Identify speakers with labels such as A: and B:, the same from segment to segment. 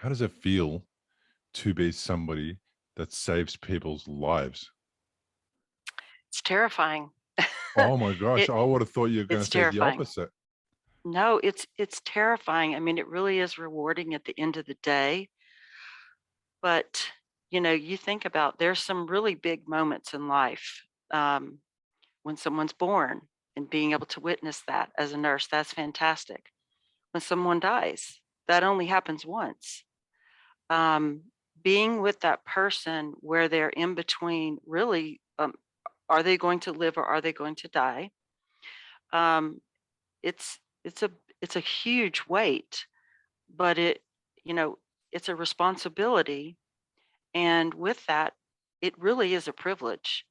A: How does it feel to be somebody that saves people's lives?
B: It's terrifying.
A: Oh my gosh,
B: It
A: I would have thought you were going
B: it's
A: to say the
B: terrifying.
A: opposite.
B: No, it's terrifying. I mean, it really is rewarding at the end of the day, but, you think about there's some really big moments in life, when someone's born and being able to witness that as a nurse, that's fantastic. When someone dies, that only happens once. Um, Being with that person where they're in between really, are they going to live or are they going to die? Um, it's a huge weight, but you know, it's a responsibility, and with that, it really is a privilege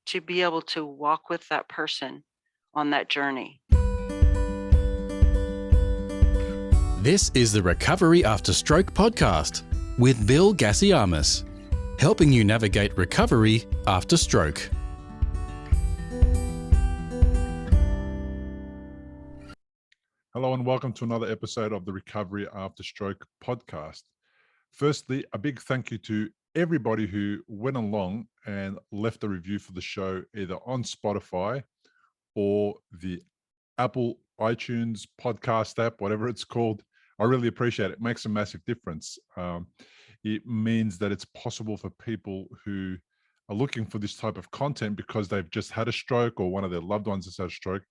B: to be able to walk with that person on that journey.
C: This is the Recovery After Stroke podcast with Bill Gassiamis, helping you navigate recovery after stroke.
A: Hello and welcome to another episode of the Recovery After Stroke podcast. Firstly, a big thank you to everybody who went along and left a review for the show either on Spotify or the Apple iTunes podcast app, whatever it's called. I really appreciate it. It makes a massive difference. It means that it's possible for people who are looking for this type of content because they've just had a stroke or one of their loved ones has had a stroke.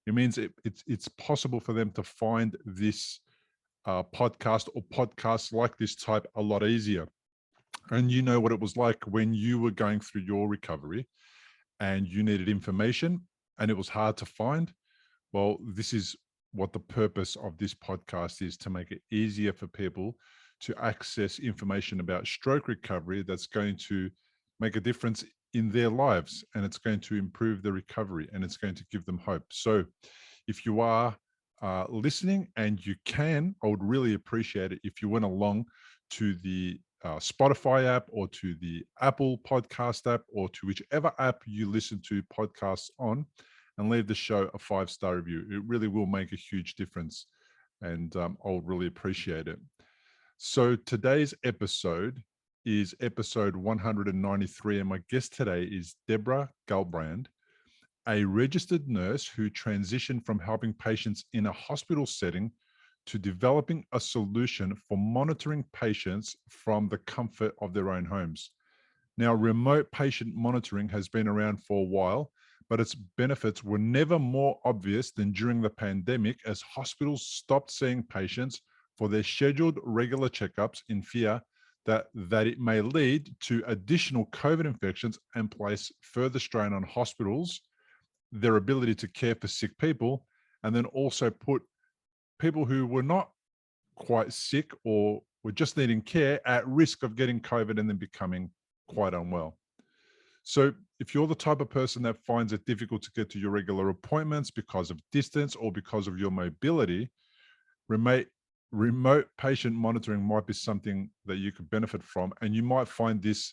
A: It means it's possible for them to find this podcast or podcasts like this type a lot easier. And you know what it was like when you were going through your recovery and you needed information and it was hard to find. Well, this is what the purpose of this podcast is, to make it easier for people to access information about stroke recovery that's going to make a difference in their lives, and it's going to improve the recovery, and it's going to give them hope. So if you are listening and you can, I would really appreciate it if you went along to the Spotify app or to the Apple podcast app or to whichever app you listen to podcasts on, and leave the show a 5-star review. It really will make a huge difference, and I would really appreciate it. So today's episode is episode 193, and my guest today is Deborah Gulbrand, a registered nurse who transitioned from helping patients in a hospital setting to developing a solution for monitoring patients from the comfort of their own homes. Now, remote patient monitoring has been around for a while, but its benefits were never more obvious than during the pandemic, as hospitals stopped seeing patients for their scheduled regular checkups in fear that it may lead to additional COVID infections and place further strain on hospitals, their ability to care for sick people, and then also put people who were not quite sick or were just needing care at risk of getting COVID and then becoming quite unwell. So if you're the type of person that finds it difficult to get to your regular appointments because of distance or because of your mobility, remote patient monitoring might be something that you could benefit from, and you might find this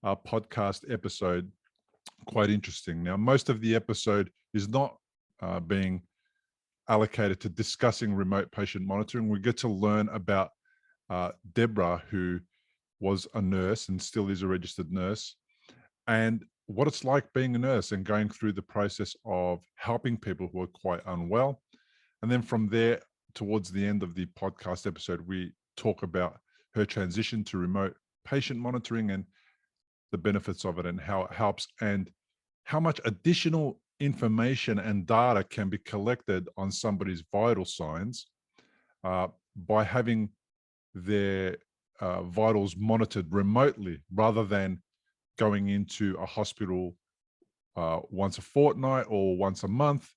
A: podcast episode quite interesting. Now, most of the episode is not being allocated to discussing remote patient monitoring. We get to learn about Deborah, who was a nurse and still is a registered nurse, and what it's like being a nurse and going through the process of helping people who are quite unwell. And then from there, towards the end of the podcast episode, we talk about her transition to remote patient monitoring and the benefits of it and how it helps, and how much additional information and data can be collected on somebody's vital signs by having their vitals monitored remotely rather than going into a hospital once a fortnight or once a month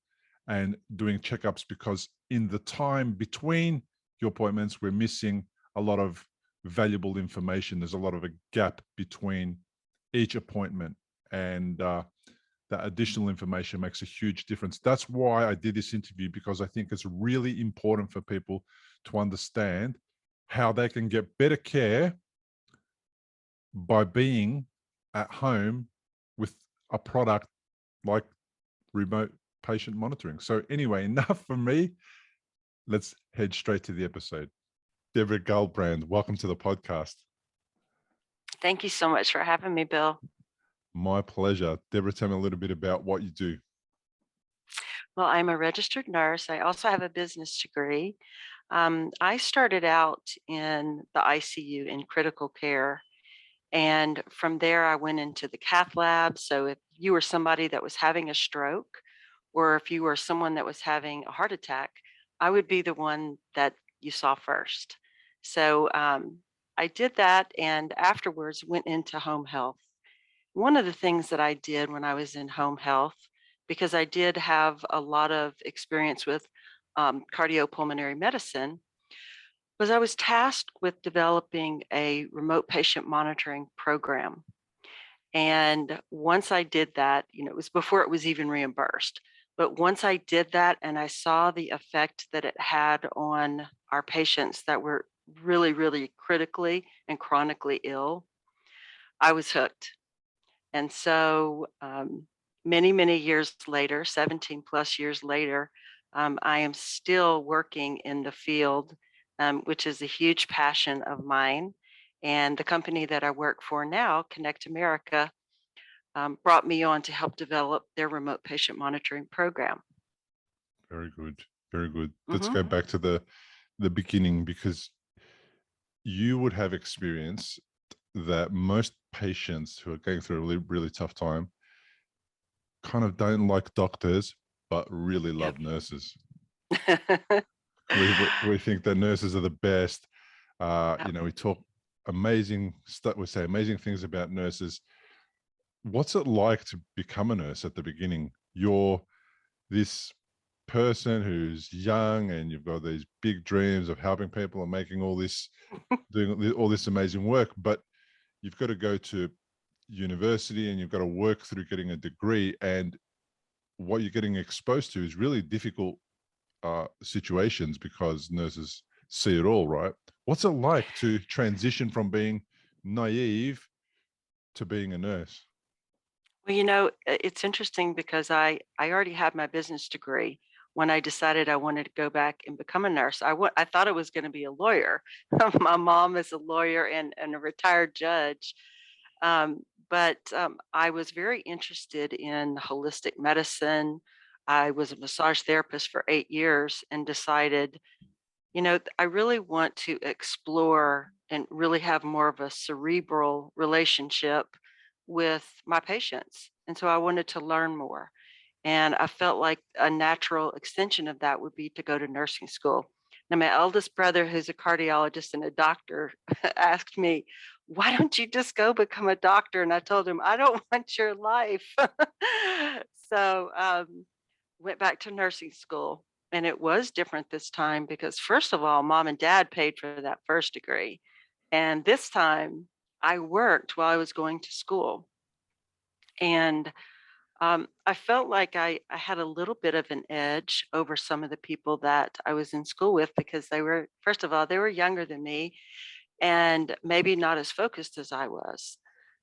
A: and doing checkups, because in the time between your appointments, we're missing a lot of valuable information. There's a lot of a gap between each appointment, and that additional information makes a huge difference. That's why I did this interview, because I think it's really important for people to understand how they can get better care by being at home with a product like remote patient monitoring. So anyway, enough from me. Let's head straight to the episode. Deborah Gulbrand. Welcome to the podcast.
B: Thank you so much for having me, Bill.
A: My pleasure. Deborah, tell me a little bit about what you do.
B: Well, I'm a registered nurse. I also have a business degree. I started out in the ICU in critical care. And from there, I went into the cath lab. So if you were somebody that was having a stroke, or if you were someone that was having a heart attack, I would be the one that you saw first. So I did that and afterwards went into home health. One of the things that I did when I was in home health, because I did have a lot of experience with cardiopulmonary medicine, was I was tasked with developing a remote patient monitoring program. And once I did that, it was before it was even reimbursed. But once I did that and I saw the effect that it had on our patients that were really, really critically and chronically ill, I was hooked. And so many, many years later, 17 plus years later, I am still working in the field, which is a huge passion of mine. And the company that I work for now, Connect America, brought me on to help develop their remote patient monitoring program.
A: Very good. Very good. Let's
B: hmm
A: go back to the beginning, because you would have experience that most patients who are going through a really, really tough time kind of don't like doctors, but really
B: Yep.
A: love nurses. We think that nurses are the best.
B: Yep.
A: We talk amazing stuff. We say amazing things about nurses. What's it like to become a nurse at the beginning? You're this person who's young and you've got these big dreams of helping people and making all this, doing all this amazing work, but you've got to go to university and you've got to work through getting a degree, and what you're getting exposed to is really difficult situations because nurses see it all, right? What's it like to transition from being naive to being a nurse?
B: Well, it's interesting because I already had my business degree when I decided I wanted to go back and become a nurse. I thought I was going to be a lawyer. My mom is a lawyer and a retired judge. But I was very interested in holistic medicine. I was a massage therapist for 8 years and decided, I really want to explore and really have more of a cerebral relationship with my patients. And so I wanted to learn more. And I felt like a natural extension of that would be to go to nursing school. Now, my eldest brother, who's a cardiologist and a doctor, asked me, "Why don't you just go become a doctor?" And I told him, "I don't want your life." So went back to nursing school. And it was different this time because, first of all, mom and dad paid for that first degree. And this time I worked while I was going to school. And I felt like I had a little bit of an edge over some of the people that I was in school with because they were, first of all, they were younger than me and maybe not as focused as I was.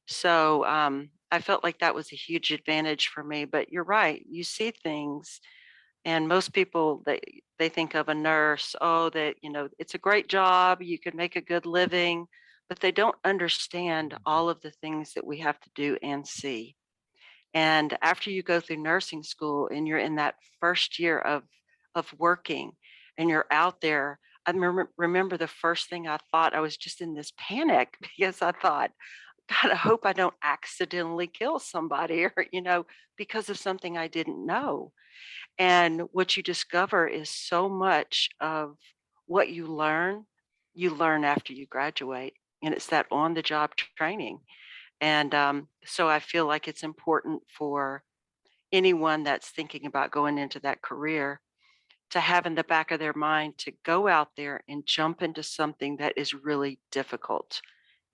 B: So I felt like that was a huge advantage for me. But you're right, you see things, and most people they think of a nurse, oh, that it's a great job, you could make a good living, but they don't understand all of the things that we have to do and see. And after you go through nursing school and you're in that first year of working and you're out there, I remember the first thing I thought, I was just in this panic because I thought, God, I hope I don't accidentally kill somebody or, because of something I didn't know. And what you discover is so much of what you learn after you graduate. And it's that on the job training. And so I feel like it's important for anyone that's thinking about going into that career to have in the back of their mind to go out there and jump into something that is really difficult.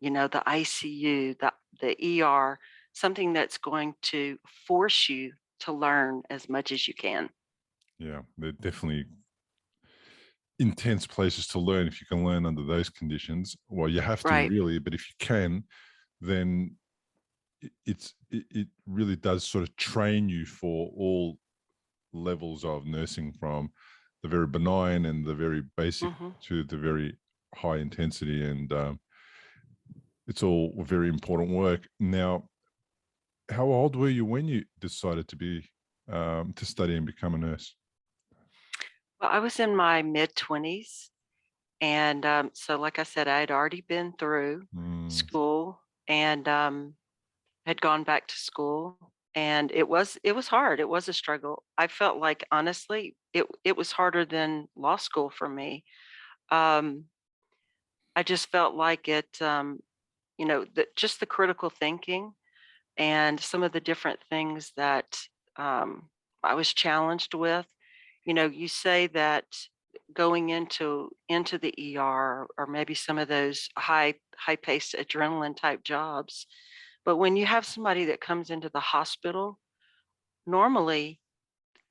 B: The ICU, the ER, something that's going to force you to learn as much as you can.
A: Yeah, they're definitely intense places to learn if you can learn under those conditions. Well, you have to
B: Right.
A: really, but if you can, then it really does sort of train you for all levels of nursing, from the very benign and the very basic
B: hmm
A: to the very high intensity, and it's all very important work. Now, how old were you when you decided to study and become a nurse?
B: Well, I was in my mid-20s, and, so like I said, I had already been through
A: Mm,
B: school and, had gone back to school, and it was hard, it was a struggle. I felt like, honestly, it was harder than law school for me. Um, I just felt like it, just the critical thinking and some of the different things that, um, I was challenged with. You say that going into the ER or maybe some of those high-paced adrenaline type jobs, but when you have somebody that comes into the hospital, normally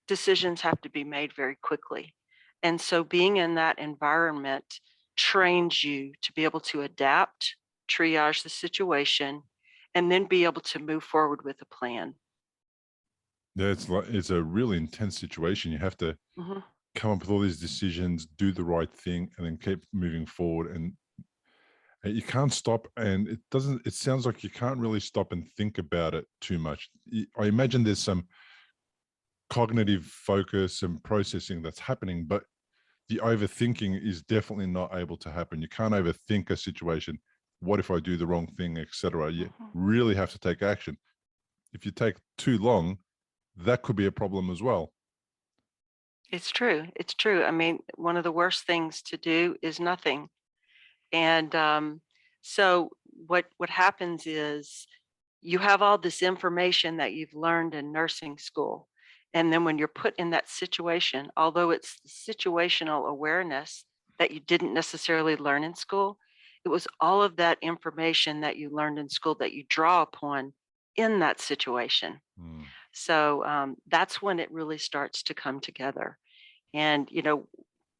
B: decisions have to be made very quickly. And so being in that environment trains you to be able to adapt, triage the situation, and then be able to move forward with a plan.
A: yeah, it's a really intense situation. You have to
B: Mhm.
A: come up with all these decisions, do the right thing, and then keep moving forward. And you can't stop. And it doesn't. It sounds like you can't really stop and think about it too much. I imagine there's some cognitive focus and processing that's happening, but the overthinking is definitely not able to happen. You can't overthink a situation. What if I do the wrong thing, etc. You
B: Mhm.
A: really have to take action. If you take too long, that could be a problem as well.
B: It's true. It's true. I mean, one of the worst things to do is nothing. And so what happens is you have all this information that you've learned in nursing school. And then when you're put in that situation, although it's situational awareness that you didn't necessarily learn in school, it was all of that information that you learned in school that you draw upon in that situation.
A: Mm,
B: So that's when it really starts to come together. And,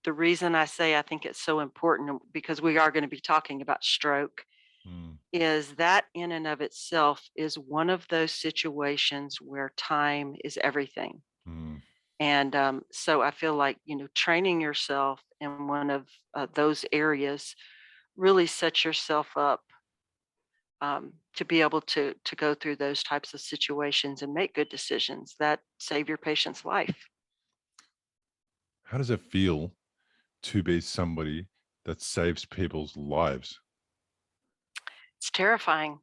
B: the reason I say I think it's so important, because we are going to be talking about stroke,
A: mm,
B: is that in and of itself is one of those situations where time is everything.
A: mm.
B: And so I feel like, training yourself in one of those areas really sets yourself up to be able to go through those types of situations and make good decisions that save your patient's life.
A: How does it feel to be somebody that saves people's lives?
B: It's terrifying.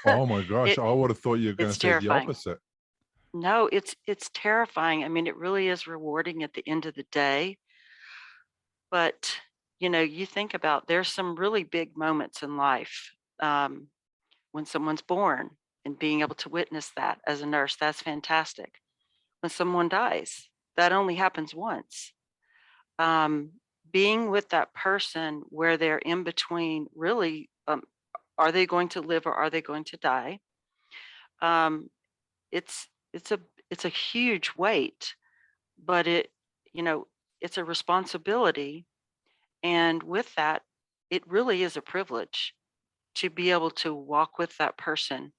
A: Oh my gosh,
B: it
A: I would have thought you were going
B: it's
A: to say the
B: terrifying.
A: opposite.
B: No, it's terrifying. I mean, it really is rewarding at the end of the day, but, you think about there's some really big moments in life, um, when someone's born and being able to witness that as a nurse, that's fantastic. When someone dies, that only happens once. Um, Being with that person where they're in between really, are they going to live or are they going to die? Um, it's a huge weight, but you know, it's a responsibility. And with that, it really is a privilege to be able to walk with that person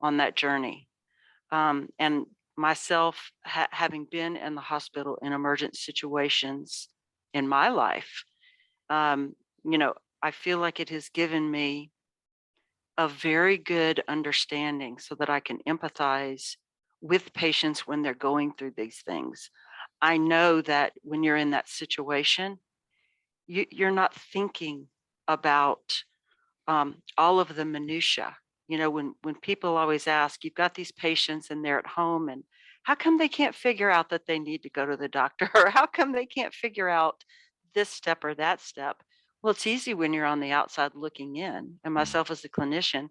B: on that journey. And myself, having been in the hospital in emergent situations in my life, um, you know, I feel like it has given me a very good understanding so that I can empathize with patients when they're going through these things. I know that when you're in that situation, you're not thinking about all of the minutia. When people always ask, you've got these patients and they're at home, and how come they can't figure out that they need to go to the doctor, or how come they can't figure out this step or that step? Well, it's easy when you're on the outside looking in. And
A: Mm.
B: myself as a clinician,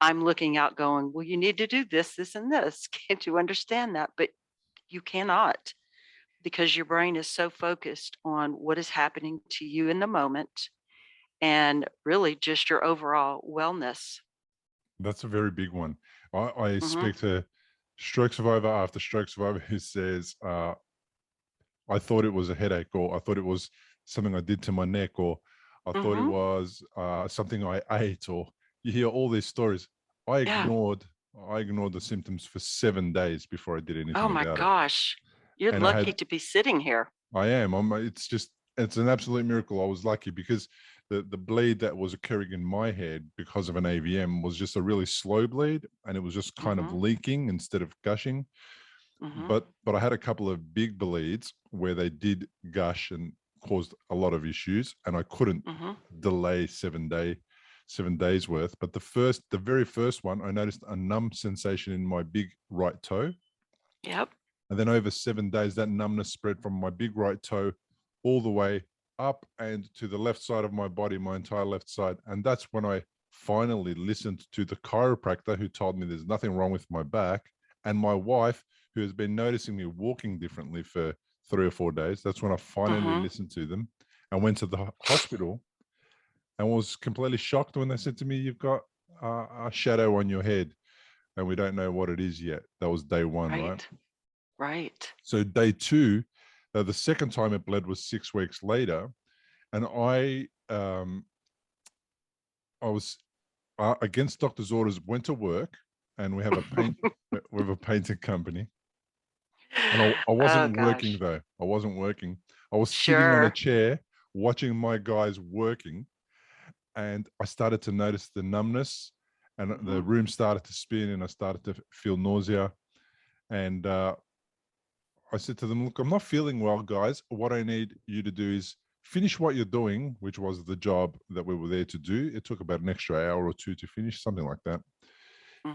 B: I'm looking out, going, "Well, you need to do this, this, and this." Can't you understand that? But you cannot, because your brain is so focused on what is happening to you in the moment and really just your overall wellness.
A: That's a very big one. I
B: Mhm.
A: speak to stroke survivor after stroke survivor who says, I thought it was a headache, or I thought it was something I did to my neck, or I thought it
B: Mhm.
A: was something I ate, or you hear all these stories. I
B: Yeah.
A: ignored I ignored the symptoms for 7 days before I did
B: Oh
A: anything
B: my
A: about it.
B: gosh. You're
A: And I
B: lucky
A: had
B: to be sitting here.
A: I am. It's an absolute miracle. I was lucky because the bleed that was occurring in my head because of an AVM was just a really slow bleed, and it was just kind of leaking instead of gushing. But I had a couple of big bleeds where they did gush and caused a lot of issues, and I couldn't delay 7 days worth. But the very first one, I noticed a numb sensation in my big right toe.
B: Yep.
A: And then over 7 days, that numbness spread from my big right toe all the way up and to the left side of my body, my entire left side. And that's when I finally listened to the chiropractor, who told me there's nothing wrong with my back, and my wife, who has been noticing me walking differently for 3 or 4 days. That's when I finally listened to them and went to the hospital, and was completely shocked when they said to me, "You've got a shadow on your head, and we don't know what it is yet." That was day one, right?
B: Right.
A: So day two, the second time it bled was 6 weeks later, and I was against doctor's orders, went to work, and we have a painting company, and I wasn't working though. I wasn't working. I was sitting on a chair watching my guys working, and I started to notice the numbness, and the room started to spin, and I started to feel nausea, and I said to them, "Look, I'm not feeling well, guys. What I need you to do is finish what you're doing," which was the job that we were there to do. It took about an extra hour or two to finish, something like that.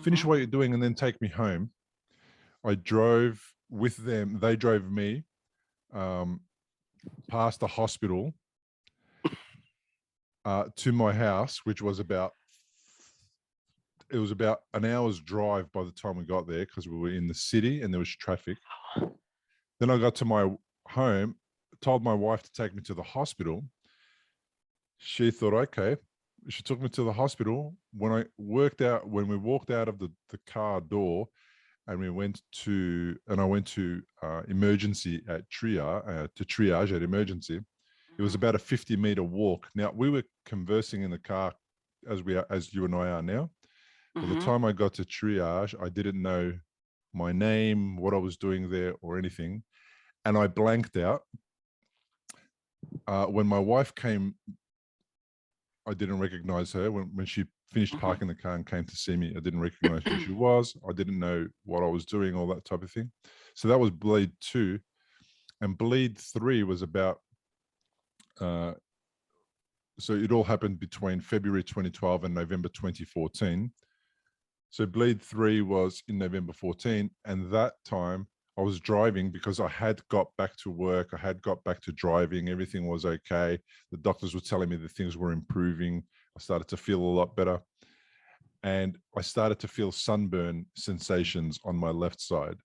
A: Finish what you're doing and then take me home. I drove with them. They drove me past the hospital to my house, which was about an hour's drive by the time we got there, because we were in the city and there was traffic. Then I got to my home, told my wife to take me to the hospital. She thought, okay. She took me to the hospital. When we walked out of the car door, and I went to emergency at triage at emergency. It was about a 50-meter walk. Now, we were conversing in the car as you and I are now. By the time I got to triage, I didn't know my name, what I was doing there, or anything, and I blanked out. When my wife came, I didn't recognize her. When she finished parking the car and came to see me, I didn't recognize who she was. I didn't know what I was doing, all that type of thing. So that was bleed 2. And bleed 3 was about, so it all happened between February 2012 and November 2014. So bleed 3 was in November 14. And that time I was driving because I had got back to work. I had got back to driving. Everything was okay. The doctors were telling me that things were improving. I started to feel a lot better. And I started to feel sunburn sensations on my left side.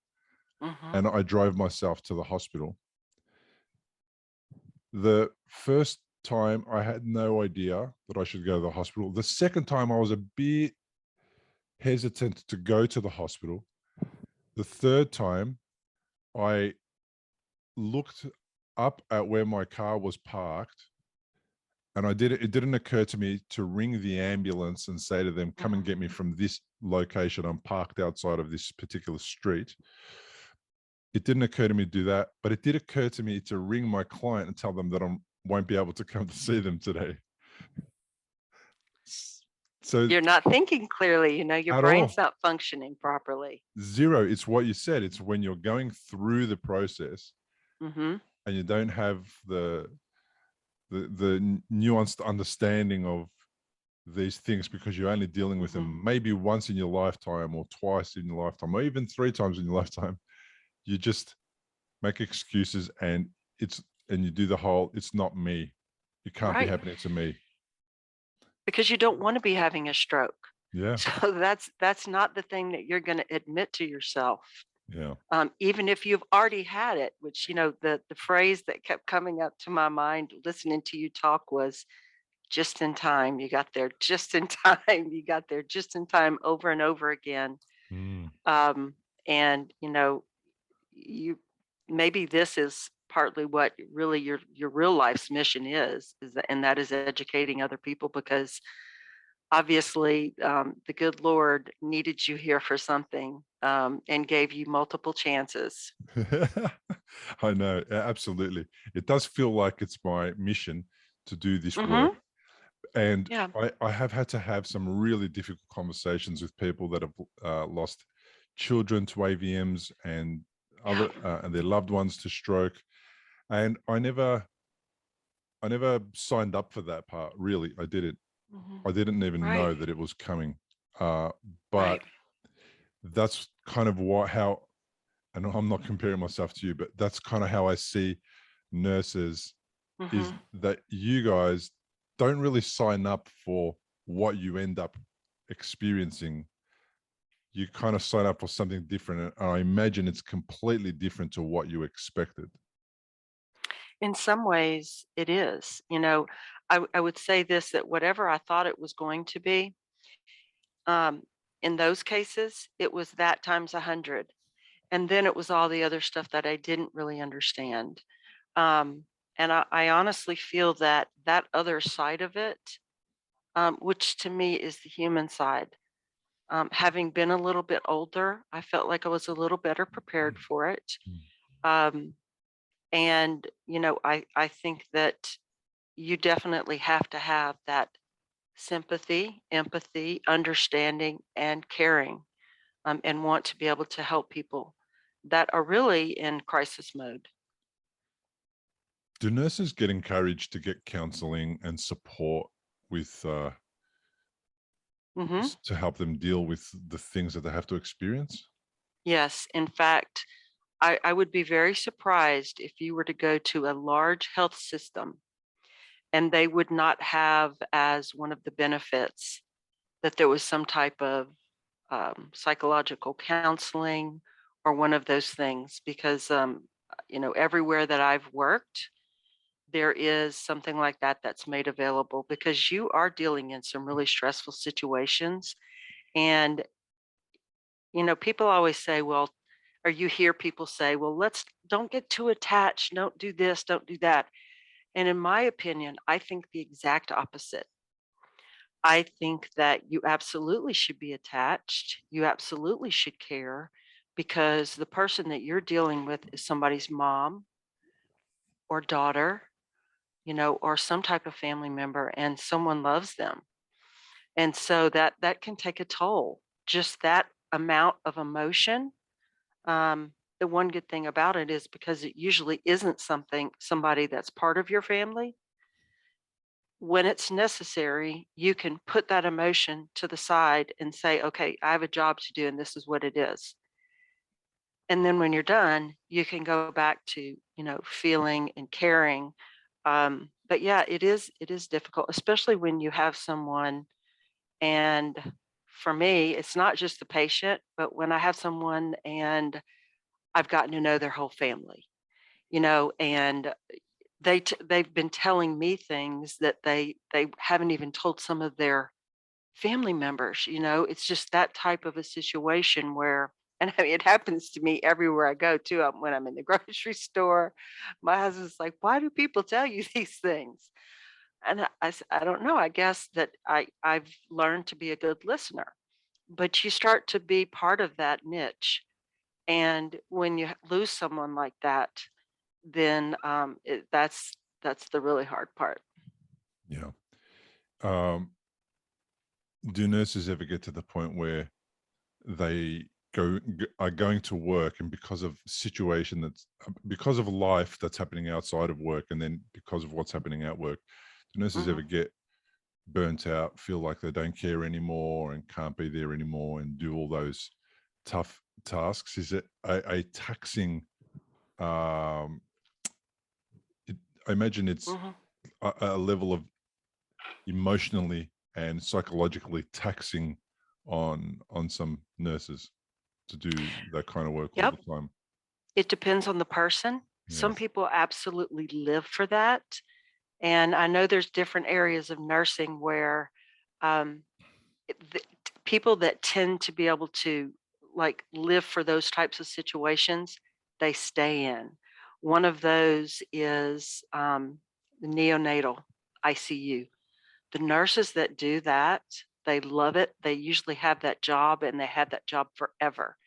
A: And I drove myself to the hospital. The first time I had no idea that I should go to the hospital. The second time I was a bit hesitant to go to the hospital. The third time I looked up at where my car was parked, and it didn't occur to me to ring the ambulance and say to them, "Come and get me from this location. I'm parked outside of this particular street." It didn't occur to me to do that, but it did occur to me to ring my client and tell them that I won't be able to come to see them today. So
B: you're not thinking clearly, your brain's not functioning properly.
A: Zero. It's what you said. It's when you're going through the process and you don't have the nuanced understanding of these things, because you're only dealing with them maybe once in your lifetime, or twice in your lifetime, or even 3 times in your lifetime. You just make excuses, and you do the whole, it's not me. It can't be happening to me.
B: Because you don't want to be having a stroke.
A: Yeah.
B: So that's not the thing that you're going to admit to yourself.
A: Yeah.
B: Even if you've already had it, which, the phrase that kept coming up to my mind listening to you talk was, just in time. You got there just in time. You got there just in time, over and over again. And, you maybe this is partly what really your real life's mission is that, and that is educating other people, because obviously the good Lord needed you here for something, and gave you multiple chances.
A: I know, absolutely. It does feel like it's my mission to do this work. And
B: Yeah.
A: I have had to have some really difficult conversations with people that have lost children to AVMs and
B: Yeah.
A: other and their loved ones to stroke. And I never signed up for that part. Really, I didn't.
B: Mhm.
A: I didn't even
B: Right.
A: know that it was coming.
B: Right.
A: But that's kind of how, and I'm not comparing myself to you, but that's kind of how I see nurses, is
B: Mhm.
A: that you guys don't really sign up for what you end up experiencing. You kind of sign up for something different. And I imagine it's completely different to what you expected.
B: In some ways, it is. I would say this, that whatever I thought it was going to be, um, in those cases, it was that times 100. And then it was all the other stuff that I didn't really understand. Um, and I honestly feel that that other side of it, which to me is the human side, having been a little bit older, I felt like I was a little better prepared for it.
A: Mm.
B: Um, and, I think that you definitely have to have that sympathy, empathy, understanding, and caring, and want to be able to help people that are really in crisis mode.
A: Do nurses get encouraged to get counseling and support with
B: Hmm.
A: to help them deal with the things that they have to experience?
B: Yes. In fact, I would be very surprised if you were to go to a large health system and they would not have as one of the benefits that there was some type of psychological counseling or one of those things, because everywhere that I've worked, there is something like that that's made available, because you are dealing in some really stressful situations. And people always say, well, or you hear people say, well, let's don't get too attached, don't do this, don't do that. And in my opinion, I think the exact opposite. I think that you absolutely should be attached. You absolutely should care, because the person that you're dealing with is somebody's mom or daughter, or some type of family member, and someone loves them. And so that can take a toll. Just that amount of emotion. The one good thing about it is, because it usually isn't somebody that's part of your family, when it's necessary, you can put that emotion to the side and say, okay, I have a job to do and this is what it is. And then when you're done, you can go back to, feeling and caring. But yeah, it is difficult, especially when you have someone. And for me, it's not just the patient, but when I have someone and I've gotten to know their whole family, and they've been telling me things that they haven't even told some of their family members. It's just that type of a situation where, and I mean, it happens to me everywhere I go too. When I'm in the grocery store, my husband's like, why do people tell you these things? And I don't know, I guess that I've learned to be a good listener. But you start to be part of that niche, and when you lose someone like that, then that's the really hard part.
A: Yeah. Um, do nurses ever get to the point where they are going to work, and because of situation that's because of life that's happening outside of work, and then because of what's happening at work, do nurses ever
B: Mhm.
A: get burnt out, feel like they don't care anymore and can't be there anymore and do all those tough tasks? Is it a taxing, um I imagine it's
B: Mhm.
A: a level of emotionally and psychologically taxing on some nurses to do that kind of work all
B: Yep.
A: the time.
B: It depends on the person. Some
A: Yes.
B: people absolutely live for that, and I know there's different areas of nursing where, um, people that tend to be able to, like, live for those types of situations, they stay in. One of those is, the neonatal ICU. The nurses that do that, they love it. They usually have that job, and they have that job forever.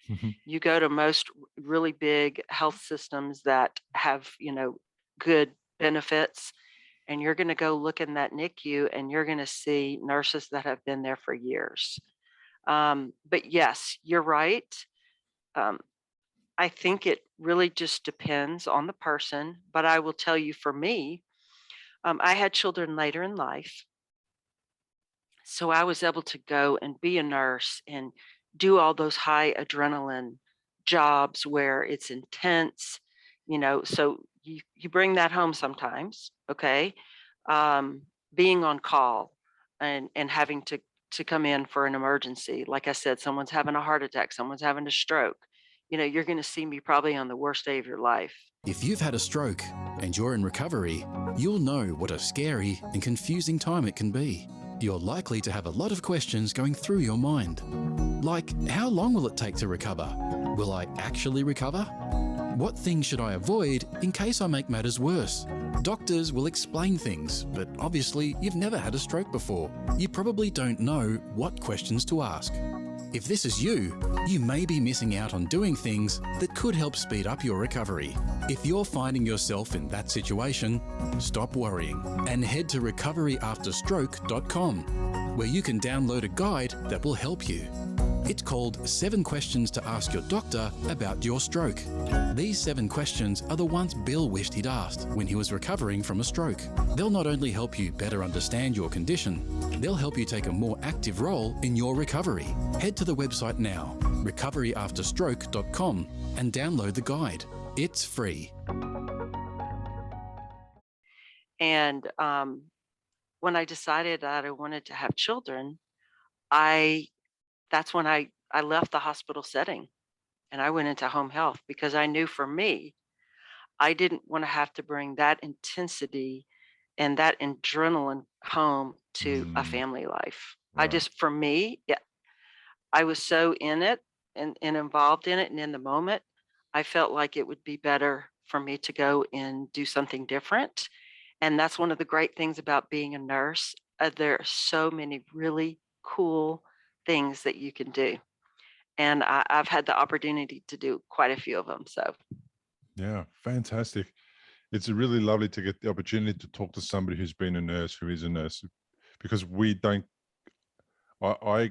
B: You go to most really big health systems that have, good benefits, and you're going to go look in that NICU and you're going to see nurses that have been there for years. But yes, you're right. Um, I think it really just depends on the person. But I will tell you, for me, I had children later in life. So I was able to go and be a nurse and do all those high adrenaline jobs where it's intense, so you bring that home sometimes, okay? Being on call and having to come in for an emergency. Like I said, someone's having a heart attack, someone's having a stroke. You're going to see me probably on the worst day of your life.
C: If you've had a stroke and you're in recovery, you'll know what a scary and confusing time it can be. You're likely to have a lot of questions going through your mind. Like, how long will it take to recover? Will I actually recover? What things should I avoid in case I make matters worse? Doctors will explain things, but obviously you've never had a stroke before. You probably don't know what questions to ask. If this is you, you may be missing out on doing things that could help speed up your recovery. If you're finding yourself in that situation, stop worrying and head to recoveryafterstroke.com, where you can download a guide that will help you. It's called 7 Questions to Ask Your Doctor About Your Stroke. These 7 questions are the ones Bill wished he'd asked when he was recovering from a stroke. They'll not only help you better understand your condition, they'll help you take a more active role in your recovery. Head to the website now, recoveryafterstroke.com, and download the guide. It's free.
B: And when I decided that I wanted to have children, that's when I left the hospital setting and I went into home health, because I knew, for me, I didn't want to have to bring that intensity and that adrenaline home to a family life.
A: Right.
B: For me, yeah, I was so in it and involved in it and in the moment, I felt like it would be better for me to go and do something different. And that's one of the great things about being a nurse. There are so many really cool things that you can do. And I've had the opportunity to do quite a few of them. So,
A: Yeah, fantastic. It's really lovely to get the opportunity to talk to somebody who's been a nurse, who is a nurse, because I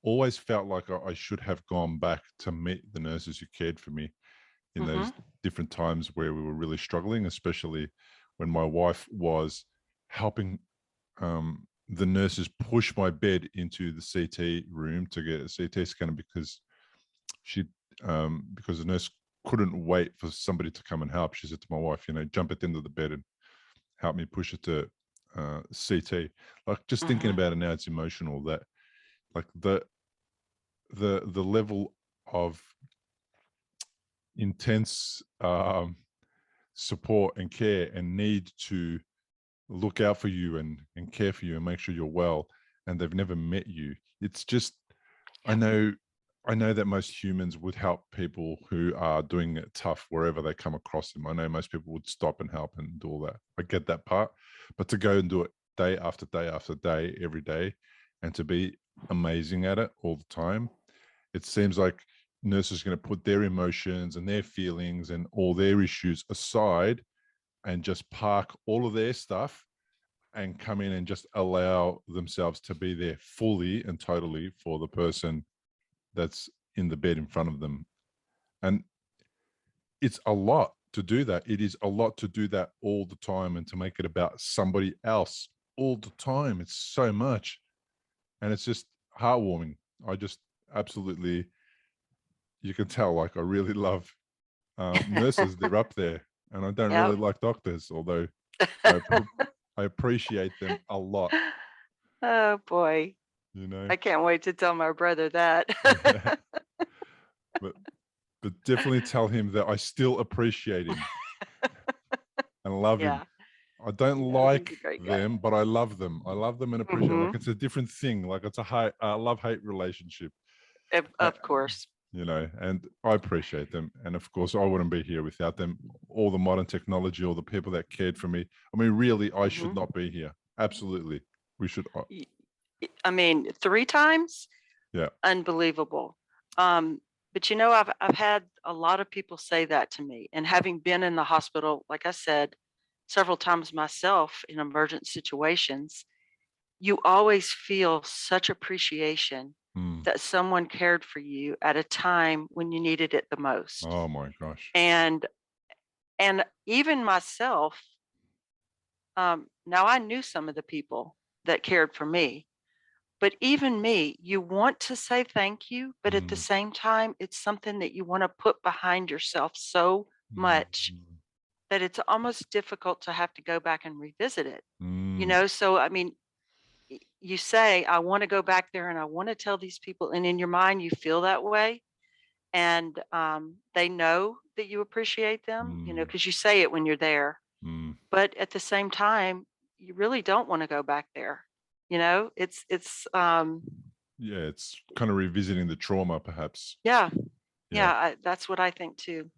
A: always felt like I should have gone back to meet the nurses who cared for me in those different times where we were really struggling, especially when my wife was helping the nurses push my bed into the CT room to get a CT scanner, because because the nurse couldn't wait for somebody to come and help. She said to my wife, jump at the end of the bed and help me push it to CT. Like, just thinking about it now, it's emotional that, like, the level of intense support and care and need to look out for you and care for you and make sure you're well, and they've never met you. It's just, I know that most humans would help people who are doing it tough wherever they come across them. I know most people would stop and help and do all that. I get that part, but to go and do it day after day after day, every day, and to be amazing at it all the time, it seems like nurses are going to put their emotions and their feelings and all their issues aside and just park all of their stuff and come in and just allow themselves to be there fully and totally for the person that's in the bed in front of them. And it's a lot to do that. It is a lot to do that all the time and to make it about somebody else all the time. It's so much. And it's just heartwarming. I just absolutely, you can tell, like, I really love nurses. They're up there. And I don't really like doctors, although I appreciate them a lot.
B: Oh boy. I can't wait to tell my brother that.
A: but definitely tell him that I still appreciate him and love him. I don't like them, but I love them. I love them and appreciate them. Like, it's a different thing. Like, it's a love-hate relationship.
B: Of course.
A: And I appreciate them. And of course, I wouldn't be here without them. All the modern technology, all the people that cared for me. I mean, really, I should not be here. Absolutely. We should.
B: I mean, 3 times?
A: Yeah.
B: Unbelievable. But I've had a lot of people say that to me. And having been in the hospital, like I said, several times myself in emergent situations, you always feel such appreciation
A: Mm.
B: that someone cared for you at a time when you needed it the most.
A: Oh my gosh.
B: And even myself, now I knew some of the people that cared for me, but even me, you want to say thank you, but at the
A: Mm.
B: same time, it's something that you want to put behind yourself so much
A: Mm.
B: that it's almost difficult to have to go back and revisit it.
A: Mm.
B: So I mean, you say, I want to go back there and I want to tell these people, and in your mind, you feel that way. And they know that you appreciate them,
A: Mm.
B: because you say it when you're there.
A: Mm.
B: But at the same time, you really don't want to go back there. It's
A: Yeah, it's kind of revisiting the trauma, perhaps.
B: yeah,
A: Yeah.
B: that's what I think too.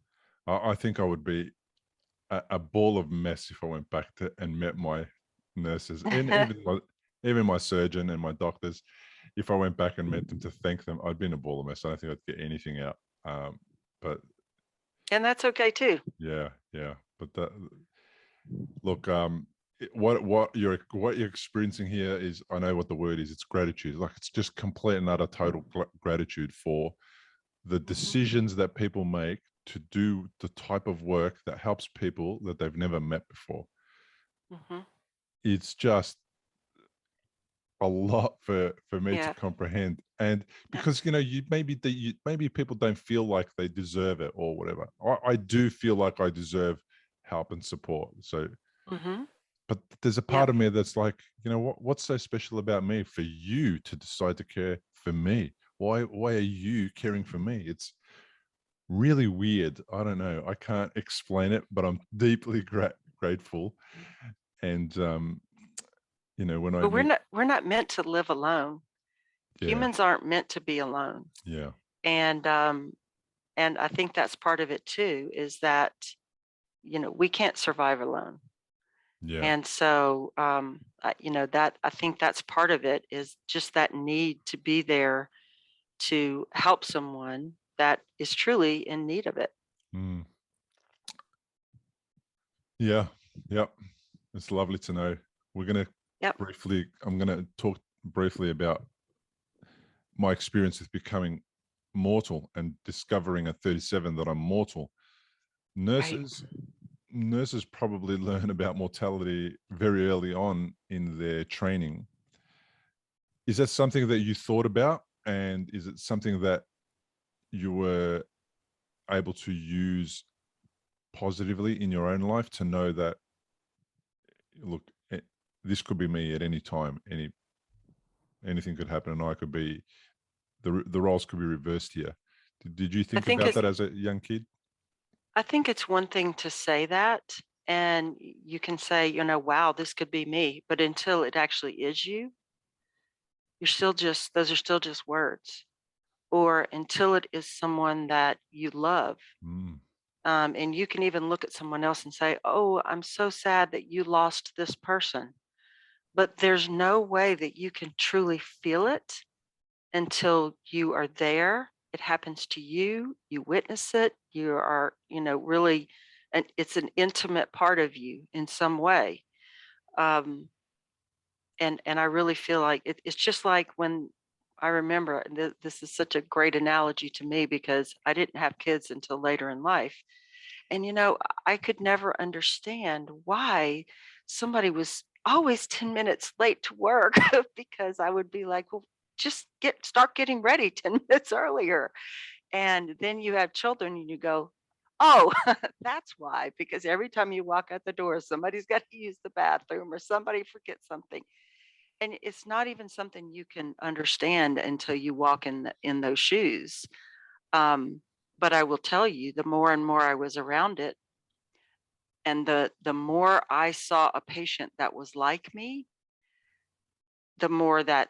A: I think I would be a ball of mess if I went back to and met my nurses and even my surgeon and my doctors. If I went back and met them to thank them, I'd be in a ball of mess. I don't think I'd get anything out. But
B: And that's okay too.
A: yeah, yeah. But look, what you're experiencing here is, I know what the word is. It's gratitude. Like, it's just complete and utter total gratitude for the decisions that people make to do the type of work that helps people that they've never met before.
B: Hmm.
A: It's just a lot for me to
B: Yeah.
A: comprehend, and because maybe people don't feel like they deserve it or whatever. I do feel like I deserve help and support. So,
B: Hmm.
A: but there's a part
B: Yep.
A: of me that's like, what's so special about me for you to decide to care for me? Why are you caring for me? It's really weird. I don't know. I can't explain it, but I'm deeply grateful. And when I
B: But we're
A: meet,
B: not we're not meant to live alone.
A: yeah,
B: Humans aren't meant to be alone.
A: yeah,
B: And I think that's part of it too, is that we can't survive alone.
A: yeah.
B: And so that I think that's part of it, is just that need to be there to help someone that is truly in need of it.
A: Mm. Yeah, yep. It's lovely to know. We're gonna
B: Yep.
A: I'm gonna talk briefly about my experience with becoming mortal and discovering at 37 that I'm mortal.
B: Right.
A: Nurses nurses probably learn about mortality very early on in their training. Is that something that you thought about? And is it something that you were able to use positively in your own life, to know that, look, this could be me at any time, anything could happen, and I could be, the roles could be reversed here. Did you
B: I
A: think
B: think
A: about
B: it
A: that as a young kid?
B: I think it's one thing to say that, and you can say, wow, this could be me, but until it actually is you, you're still just those are still just words. Or until it is someone that you love.
A: Mm.
B: And you can even look at someone else and say, oh, I'm so sad that you lost this person. But there's no way that you can truly feel it until you are there. It happens to you, you witness it, you are, really, and it's an intimate part of you in some way. Um, and I really feel like it's just like when I remember, and this is such a great analogy to me because I didn't have kids until later in life. And I could never understand why somebody was always 10 minutes late to work because I would be like, well, just start getting ready 10 minutes earlier. And then you have children and you go, oh, that's why, because every time you walk out the door, somebody's got to use the bathroom or somebody forgets something. And it's not even something you can understand until you walk in those shoes. Um, but I will tell you, the more and more I was around it, and the more I saw a patient that was like me, the more that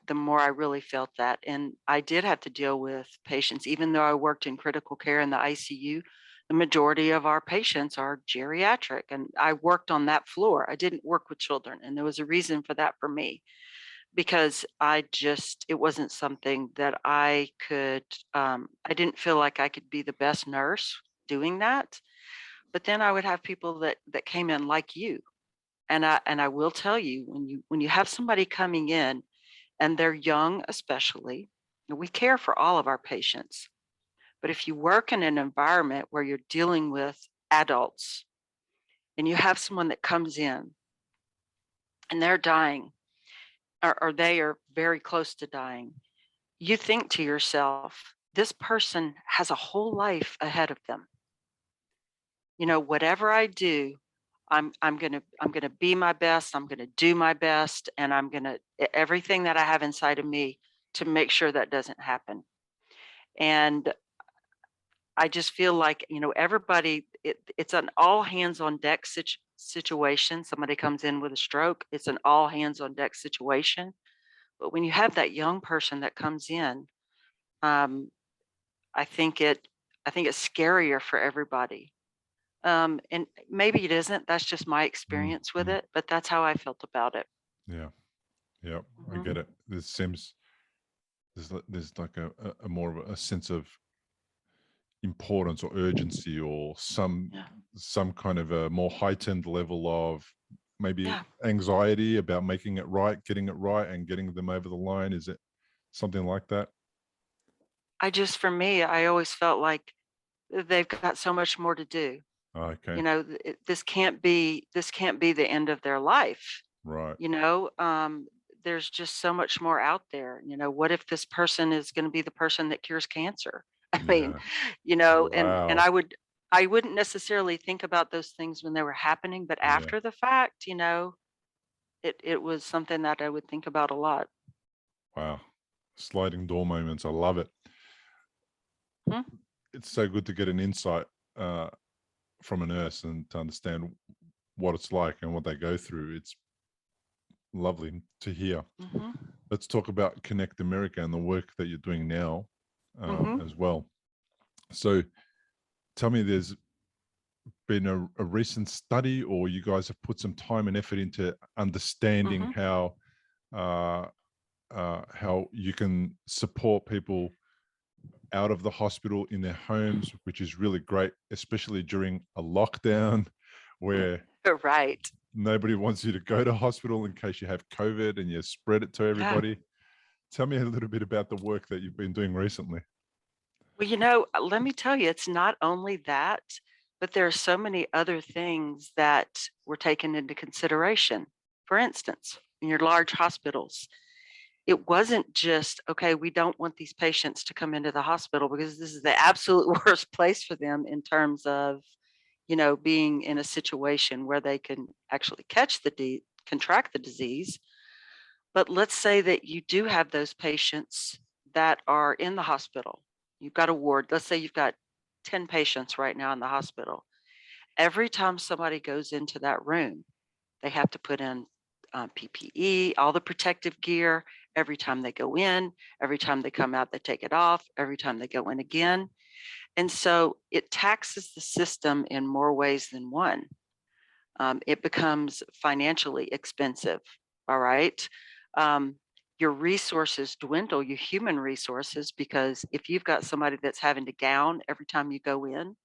B: the more I really felt that. And I did have to deal with patients, even though I worked in critical care in the ICU. The majority of our patients are geriatric, and I worked on that floor. I didn't work with children, and there was a reason for that for me, because it wasn't something that I didn't feel like I could be the best nurse doing that. But then I would have people that came in like you. And I will tell you, when you have somebody coming in and they're young, especially, and we care for all of our patients. But if you work in an environment where you're dealing with adults and you have someone that comes in and they're dying, or they are very close to dying, you think to yourself, this person has a whole life ahead of them. Whatever I do, I'm gonna be my best. I'm gonna do my best, and I'm gonna everything that I have inside of me to make sure that doesn't happen. And I just feel like, everybody, it's an all hands on deck situation. Somebody comes in with a stroke, it's an all hands on deck situation. But when you have that young person that comes in, um, I think it, I think it's scarier for everybody. And maybe it isn't. That's just my experience with it, but that's how I felt about it.
A: Yeah. Yeah. I
B: Mhm.
A: get it. There's like a more of a sense of importance or urgency, or
B: Yeah.
A: some kind of a more heightened level of maybe
B: Yeah.
A: anxiety about making it right, getting it right, and getting them over the line. Is it something like that?
B: For me, I always felt like they've got so much more to do.
A: Okay.
B: This can't be the end of their life.
A: Right.
B: you know um there's just so much more out there. What if this person is going to be the person that cures cancer? I mean,
A: Yeah.
B: and
A: Wow.
B: I wouldn't necessarily think about those things when they were happening, but
A: Yeah.
B: after the fact, it was something that I would think about a lot.
A: Wow. Sliding door moments. I love it.
B: Hmm.
A: It's so good to get an insight uh, from a nurse and to understand what it's like and what they go through. It's lovely to hear.
B: Hmm.
A: Let's talk about Connect America and the work that you're doing now
B: Hmm.
A: as well. So tell me, there's been a recent study, or you guys have put some time and effort into understanding
B: Hmm.
A: how you can support people out of the hospital in their homes, which is really great, especially during a lockdown where
B: Right.
A: nobody wants you to go to hospital in case you have COVID and you spread it to
B: Yeah.
A: everybody. Tell me a little bit about the work that you've been doing recently.
B: Well, let me tell you, it's not only that, but there are so many other things that were taken into consideration. For instance, in your large hospitals, it wasn't just, okay, we don't want these patients to come into the hospital because this is the absolute worst place for them in terms of, being in a situation where they can actually contract the disease. But let's say that you do have those patients that are in the hospital. You've got a ward. Let's say you've got 10 patients right now in the hospital. Every time somebody goes into that room, they have to put in PPE, all the protective gear. Every time they go in, every time they come out, they take it off. Every time they go in again. And so it taxes the system in more ways than one. It becomes financially expensive. All right. Um, your resources dwindle, your human resources, because if you've got somebody that's having to gown every time you go in,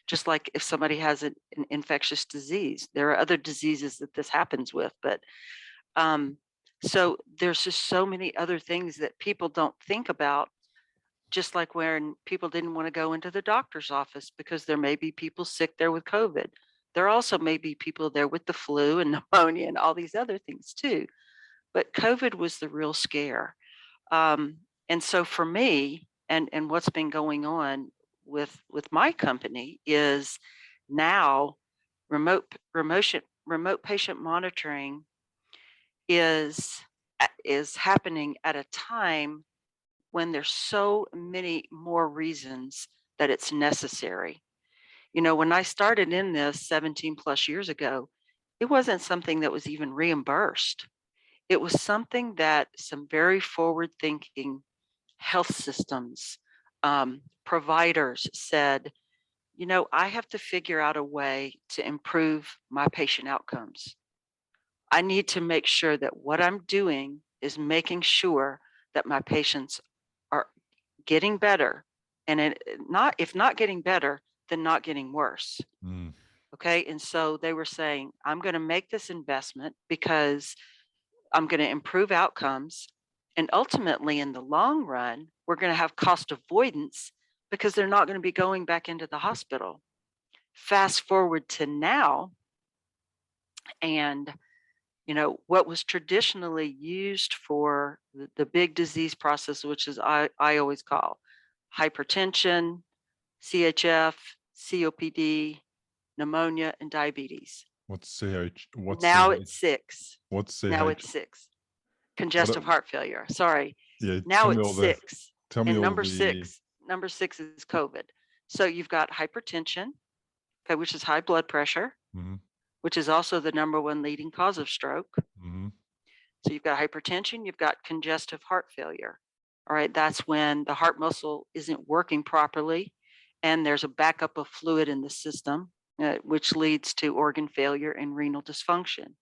B: just like if somebody has an infectious disease, there are other diseases that this happens with, but um, so there's just so many other things that people don't think about. Just like when people didn't want to go into the doctor's office because there may be people sick there with COVID. There also may be people there with the flu and pneumonia and all these other things too. But COVID was the real scare. Um, and so for me, and what's been going on with my company is now remote patient monitoring is happening at a time when there's so many more reasons that it's necessary. When I started in this 17 plus years ago, it wasn't something that was even reimbursed. It was something that some very forward thinking health systems, providers said, I have to figure out a way to improve my patient outcomes. I need to make sure that what I'm doing is making sure that my patients are getting better, and not if not getting better, then not getting worse.
A: Mm.
B: Okay. And so they were saying, I'm going to make this investment because I'm going to improve outcomes. And ultimately, in the long run, we're going to have cost avoidance because they're not going to be going back into the hospital. Fast forward to now, and what was traditionally used for the big disease process, which is I always call hypertension, CHF, COPD, pneumonia, and diabetes.
A: What's CH? What's
B: Now
A: CH?
B: it's six.
A: What's
B: Now
A: CH?
B: it's six.
A: What?
B: Congestive heart failure. Sorry.
A: Yeah,
B: Now
A: tell me
B: it's
A: all the.
B: six.
A: Tell me
B: And
A: all the.
B: number six is COVID. So you've got hypertension, okay, which is high blood pressure,
A: Mhm,
B: which is also the number one leading cause of stroke.
A: mhm,
B: So you've got hypertension, you've got congestive heart failure. All right, that's when the heart muscle isn't working properly and there's a backup of fluid in the system, which leads to organ failure and renal dysfunction.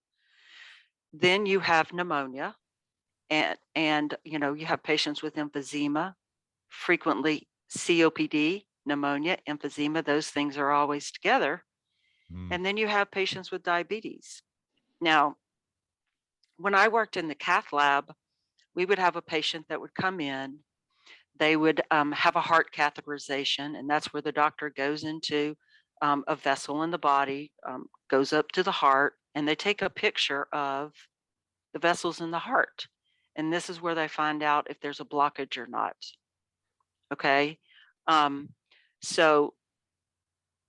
B: Then you have pneumonia, and you have patients with emphysema, frequently COPD, pneumonia, emphysema. Those things are always together.
A: mm,
B: And then you have patients with diabetes. Now, when I worked in the cath lab, we would have a patient that would come in. They would have a heart catheterization, and that's where the doctor goes into a vessel in the body, goes up to the heart, and they take a picture of the vessels in the heart. And this is where they find out if there's a blockage or not. Okay. Um, so,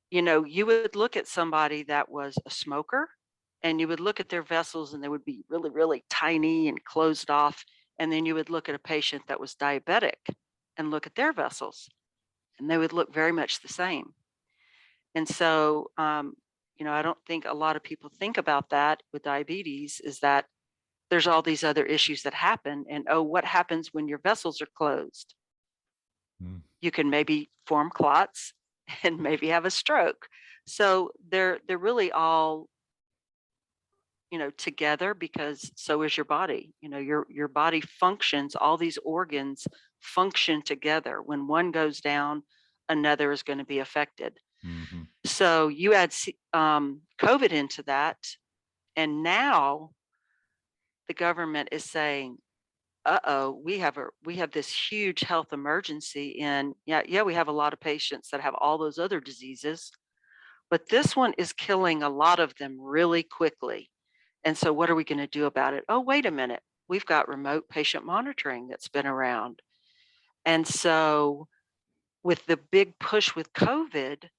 B: you would look at somebody that was a smoker and you would look at their vessels and they would be really, really tiny and closed off. And then you would look at a patient that was diabetic and look at their vessels and they would look very much the same. And so, I don't think a lot of people think about that with diabetes is that there's all these other issues that happen. And oh, what happens when your vessels are closed?
A: mm.
B: You can maybe form clots and maybe have a stroke. So they're really all together because so is your body. Your body functions, all these organs function together. When one goes down, another is going to be affected.
A: Mhm.
B: So you add COVID into that, and now the government is saying, "Uh-oh, we have this huge health emergency." And yeah, we have a lot of patients that have all those other diseases, but this one is killing a lot of them really quickly. And so what are we going to do about it? Oh, wait a minute. We've got remote patient monitoring that's been around. And so with the big push with COVID,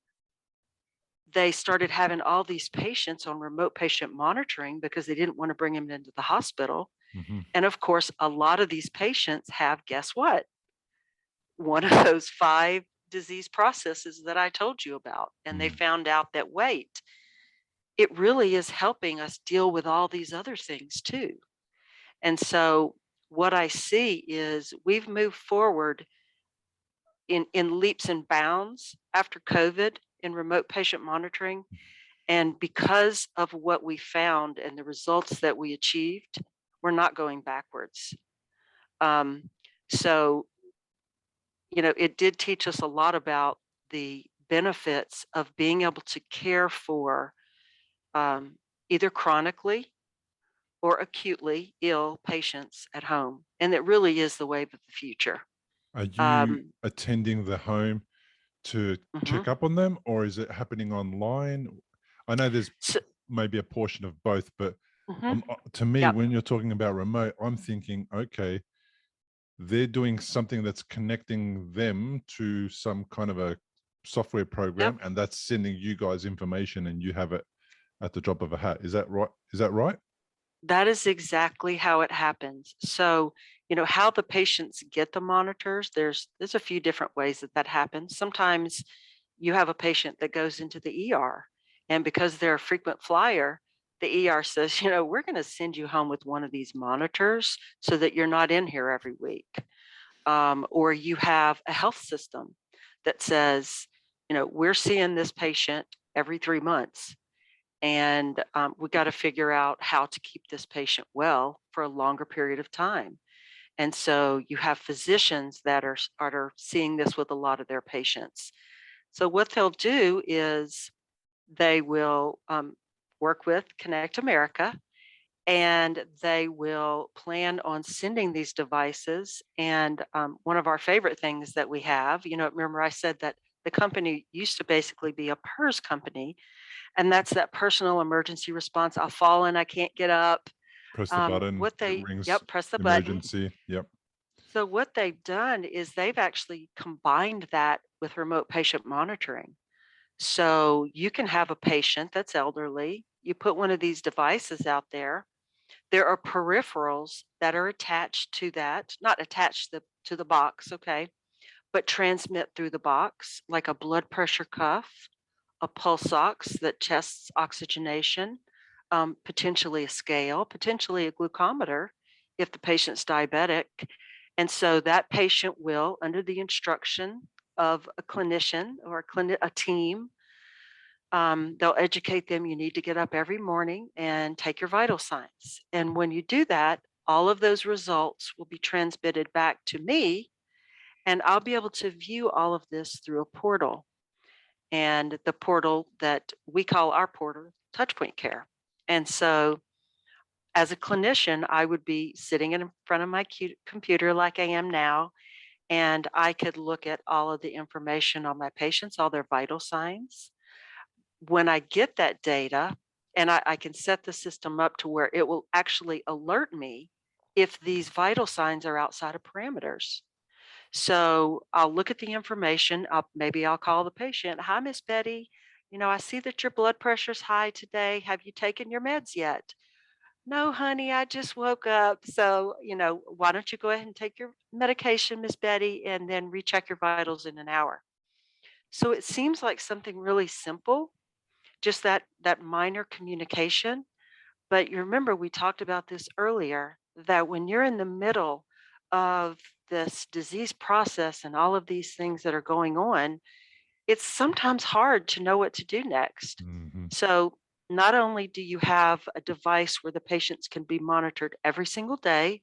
B: they started having all these patients on remote patient monitoring because they didn't want to bring them into the hospital.
A: Mhm.
B: And of course, a lot of these patients have, guess what? One of those five disease processes that I told you about. And they
A: Mm.
B: found out that, wait, it really is helping us deal with all these other things too. And so what I see is we've moved forward in leaps and bounds after COVID in remote patient monitoring. And because of what we found and the results that we achieved, we're not going backwards. Um, so, it did teach us a lot about the benefits of being able to care for um, either chronically or acutely ill patients at home. And it really is the wave of the future.
A: Are you
B: Um,
A: attending the home to check
B: mhm.
A: up on them, or is it happening online? I know there's
B: So,
A: maybe a portion of both, but
B: mhm.
A: to me,
B: Yeah,
A: when you're talking about remote, I'm thinking, okay, they're doing something that's connecting them to some kind of a software
B: yep.
A: program, and that's sending you guys information, and you have it at the drop of a hat. Is that right? Is that right?
B: That is exactly how it happens. So, how the patients get the monitors, there's a few different ways that happens. Sometimes you have a patient that goes into the ER, and because they're a frequent flyer, the ER says, we're going to send you home with one of these monitors so that you're not in here every week. Or you have a health system that says, we're seeing this patient every 3 months. And we got to figure out how to keep this patient well for a longer period of time. And so you have physicians that are seeing this with a lot of their patients. So what they'll do is they will work with Connect America, and they will plan on sending these devices. And one of our favorite things that we have, remember I said that the company used to basically be a PERS company, and that's that personal emergency response. I'll fall and I can't get up.
A: Press the button,
B: What
A: it
B: they,
A: rings
B: yep, press the button.
A: emergency. Yep.
B: So what they've done is they've actually combined that with remote patient monitoring. So you can have a patient that's elderly, you put one of these devices out there. There are peripherals that are attached to that, not attached to the box, okay, but transmit through the box, like a blood pressure cuff, a pulse ox that tests oxygenation, potentially a scale, potentially a glucometer if the patient's diabetic. And so that patient will, under the instruction of a clinician or a team, they'll educate them. You need to get up every morning and take your vital signs. And when you do that, all of those results will be transmitted back to me, and I'll be able to view all of this through a portal. And the portal that we call our portal Touchpoint Care. And so as a clinician, I would be sitting in front of my computer like I am now, and I could look at all of the information on my patients, all their vital signs. When I get that data, and I can set the system up to where it will actually alert me if these vital signs are outside of parameters. So I'll look at the information. Maybe I'll call the patient. Hi, Miss Betty. I see that your blood pressure's high today. Have you taken your meds yet? No, honey, I just woke up. So, why don't you go ahead and take your medication, Miss Betty, and then recheck your vitals in an hour. So it seems like something really simple, just that minor communication. But you remember we talked about this earlier, that when you're in the middle of this disease process and all of these things that are going on, it's sometimes hard to know what to do next.
A: Hmm.
B: So not only do you have a device where the patients can be monitored every single day,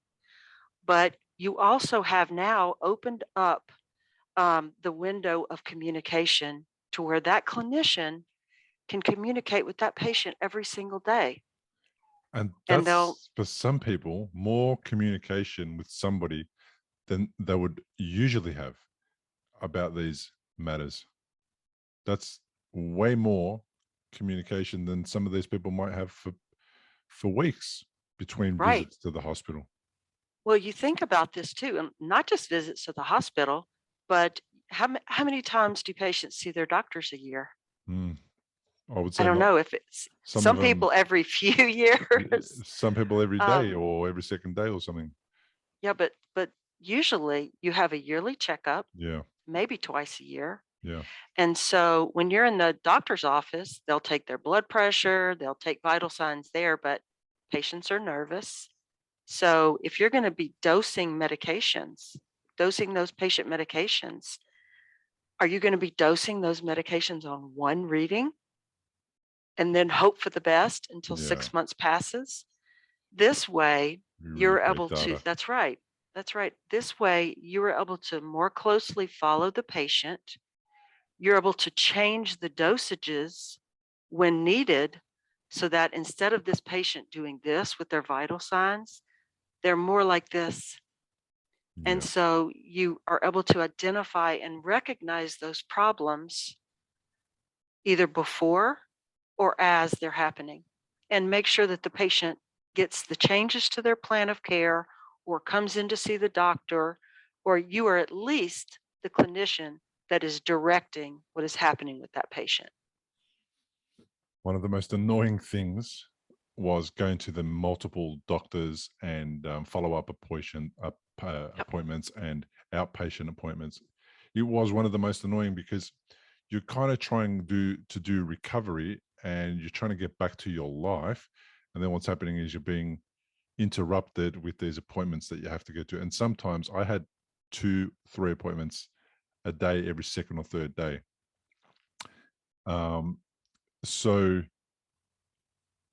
B: but you also have now opened up the window of communication to where that clinician can communicate with that patient every single day.
A: And
B: And they'll,
A: that's, for some people, more communication with somebody than they would usually have about these matters. That's way more communication than some of these people might have for weeks between
B: right.
A: visits to the hospital.
B: Well, you think about this too, and not just visits to the hospital, but how many times do patients see their doctors a year?
A: Mm, I would
B: I
A: say
B: don't
A: not.
B: know if it's
A: Some of
B: some
A: them,
B: people every few years.
A: some people every day
B: Um,
A: or every second day or something.
B: yeah, but usually you have a yearly checkup,
A: Yeah,
B: maybe twice a year.
A: yeah,
B: And so when you're in the doctor's office, they'll take their blood pressure, they'll take vital signs there, but patients are nervous. So if you're going to be dosing those patient medications, are you going to be dosing those medications on one reading and then hope for the best until
A: yeah.
B: 6 months passes? This way,
A: You really
B: you're
A: take
B: able to,
A: data.
B: that's right. That's right. This way, you are able to more closely follow the patient. You're able to change the dosages when needed so that instead of this patient doing this with their vital signs, they're more like this. And
A: Yeah.
B: so you are able to identify and recognize those problems either before or as they're happening, and make sure that the patient gets the changes to their plan of care or comes in to see the doctor, or you are at least the clinician that is directing what is happening with that patient.
A: One of the most annoying things was going to the multiple doctors and follow-up
B: Yep.
A: appointments and outpatient appointments. It was one of the most annoying because you're kind of trying to do recovery and you're trying to get back to your life. And then what's happening is you're being interrupted with these appointments that you have to go to. And sometimes I had 2-3 appointments a day, every second or third day. So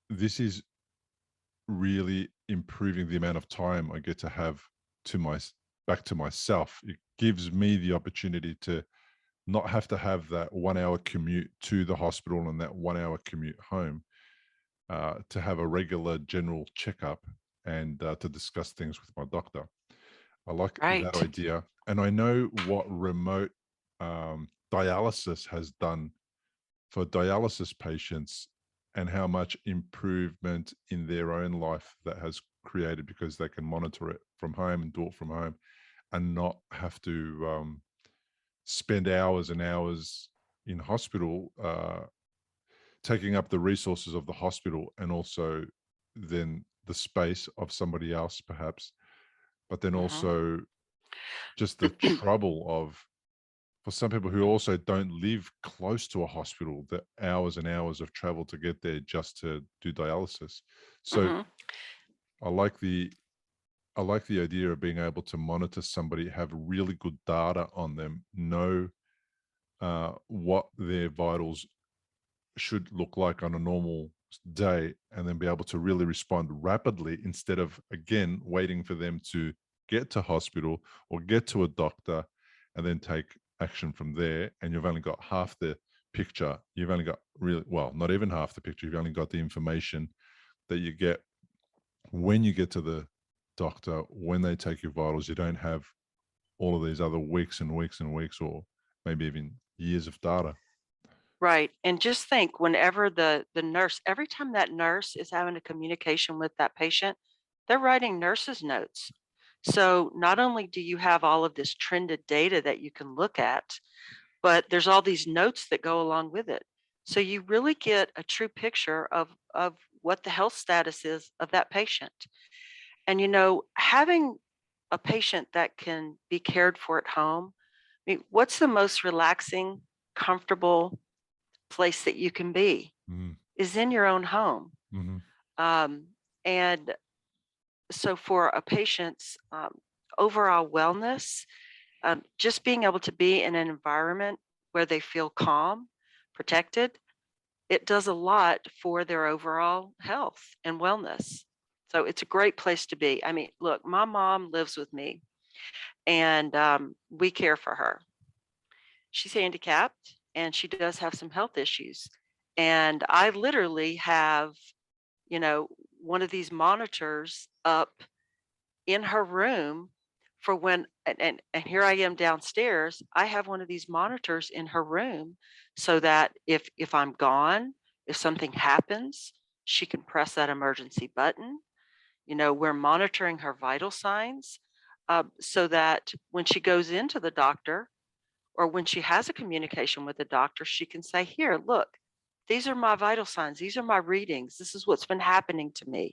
A: this is really improving the amount of time I get to have to back to myself. It gives me the opportunity to not have to have that 1 hour commute to the hospital and that 1 hour commute home, to have a regular general checkup and to discuss things with my doctor. I like that
B: Right.
A: idea. And I know what remote dialysis has done for dialysis patients and how much improvement in their own life that has created, because they can monitor it from home and do it from home and not have to spend hours and hours in hospital, taking up the resources of the hospital and also then the space of somebody else perhaps, but then
B: Hmm.
A: also just the trouble of, for some people who also don't live close to a hospital, the hours and hours of travel to get there just to do dialysis. So
B: Hmm.
A: I like the I like the idea of being able to monitor somebody, have really good data on them, know what their vitals should look like on a normal day, and then be able to really respond rapidly instead of, again, waiting for them to get to hospital or get to a doctor and then take action from there. And you've only got half the picture. You've only got really, well, not even half the picture. You've only got the information that you get when you get to the doctor, when they take your vitals. You don't have all of these other weeks and weeks and weeks, or maybe even years of data.
B: Right. And just think, whenever the nurse, every time that nurse is having a communication with that patient, they're writing nurse's notes. So not only do you have all of this trended data that you can look at, but there's all these notes that go along with it. So you really get a true picture of what the health status is of that patient. And having a patient that can be cared for at home, I mean, what's the most relaxing, comfortable place that you can be
A: Mm,
B: is in your own home.
A: mhm.
B: Um, and so for a patient's overall wellness, just being able to be in an environment where they feel calm, protected, it does a lot for their overall health and wellness. So it's a great place to be. I mean, look, my mom lives with me, and we care for her. She's handicapped and she does have some health issues. And I literally have, you know, one of these monitors up in her room for when, and here I am downstairs. I have one of these monitors in her room so that if I'm gone, if something happens, she can press that emergency button. We're monitoring her vital signs, so that when she goes into the doctor, or when she has a communication with the doctor, she can say, "Here, look, these are my vital signs. These are my readings. This is what's been happening to me."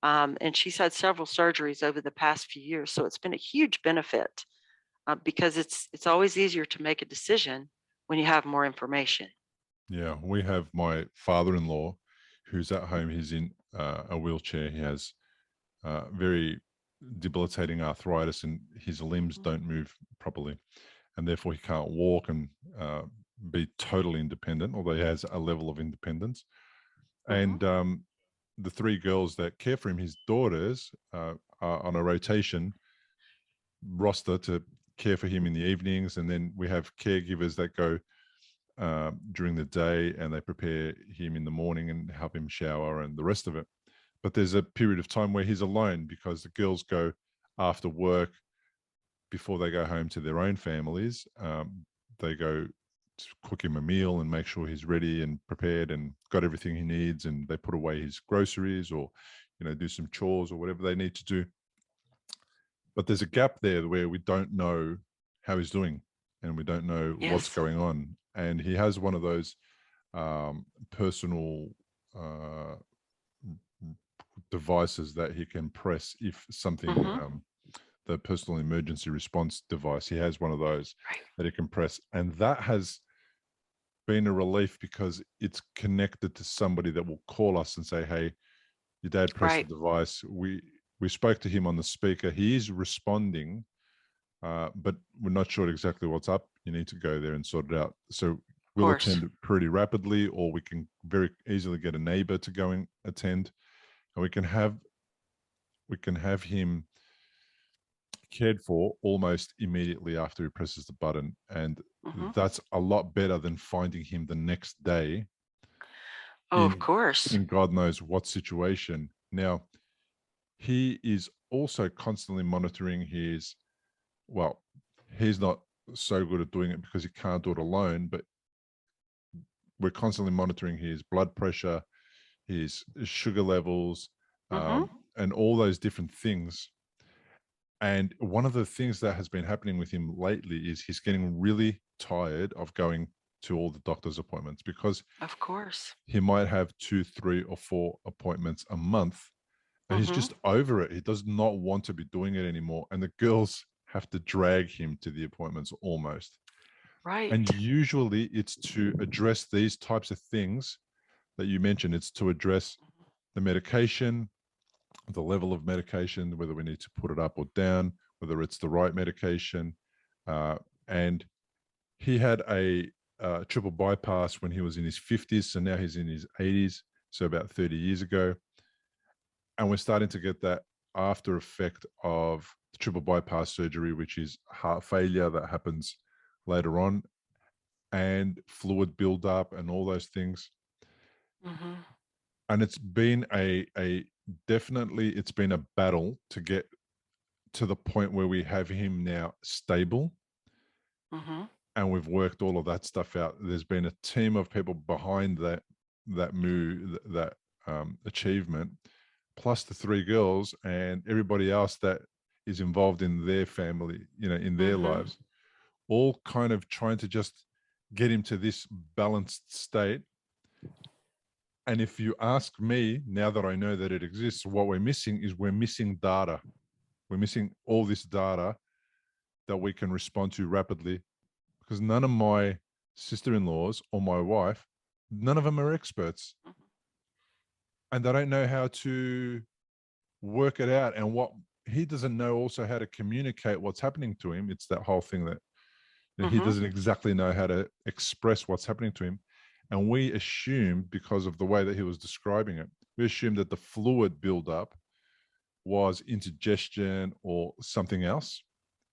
B: And she's had several surgeries over the past few years, so it's been a huge benefit, because it's always easier to make a decision when you have more information.
A: Yeah, we have my father-in-law who's at home. He's in a wheelchair. He has very debilitating arthritis, and his limbs don't move properly, and therefore he can't walk and be totally independent, although he has a level of independence.
B: Hmm.
A: And the three girls that care for him, his daughters, are on a rotation roster to care for him in the evenings, and then we have caregivers that go during the day, and they prepare him in the morning and help him shower and the rest of it. But there's a period of time where he's alone because the girls go after work before they go home to their own families. They go to cook him a meal and make sure he's ready and prepared and got everything he needs, and they put away his groceries, or do some chores or whatever they need to do. But there's a gap there where we don't know how he's doing, and we don't know what's
B: Yes.
A: going on. And he has one of those personal uh, devices that he can press if something,
B: Hmm.
A: the personal emergency response device. He has one of those
B: Right.
A: that he can press, and that has been a relief because it's connected to somebody that will call us and say, "Hey, your dad pressed the
B: Right.
A: device. We spoke to him on the speaker. He is responding, but we're not sure exactly what's up. You need to go there and sort it out." So
B: Of
A: we'll
B: course.
A: attend it pretty rapidly, or we can very easily get a neighbor to go and attend, and we can have him cared for almost immediately after he presses the button. And
B: Hmm.
A: that's a lot better than finding him the next day
B: Oh, of course.
A: in God knows what situation. Now, he is also constantly monitoring his, well, he's not so good at doing it because he can't do it alone, but we're constantly monitoring his blood pressure, his sugar levels,
B: Hmm.
A: and all those different things. And one of the things that has been happening with him lately is he's getting really tired of going to all the doctor's appointments because
B: Of course.
A: he might have 2, 3, or 4 appointments a month. And he's
B: Hmm.
A: just over it. He does not want to be doing it anymore. And the girls have to drag him to the appointments almost. And
B: Right.
A: usually it's to address these types of things that you mentioned. It's to address the medication, the level of medication, whether we need to put it up or down, whether it's the right medication. And he had a triple bypass when he was in his 50s. So now he's in his 80s. So about 30 years ago. And we're starting to get that after effect of the triple bypass surgery, which is heart failure that happens later on, and fluid buildup and all those things.
B: Hmm.
A: And it's been a definitely it's been a battle to get to the point where we have him now stable,
B: Hmm.
A: and we've worked all of that stuff out. There's been a team of people behind that move, that achievement, plus the 3 girls and everybody else that is involved in their family, in their
B: Hmm.
A: lives, all kind of trying to just get him to this balanced state. And if you ask me, now that I know that it exists, what we're missing is we're missing data. We're missing all this data that we can respond to rapidly, because none of my sister-in-laws or my wife, none of them are experts, and they don't know how to work it out. And what he doesn't know also how to communicate what's happening to him. It's that whole thing that he
B: Hmm.
A: doesn't exactly know how to express what's happening to him. And we assumed, because of the way that he was describing it, we assumed that the fluid buildup was indigestion or something else,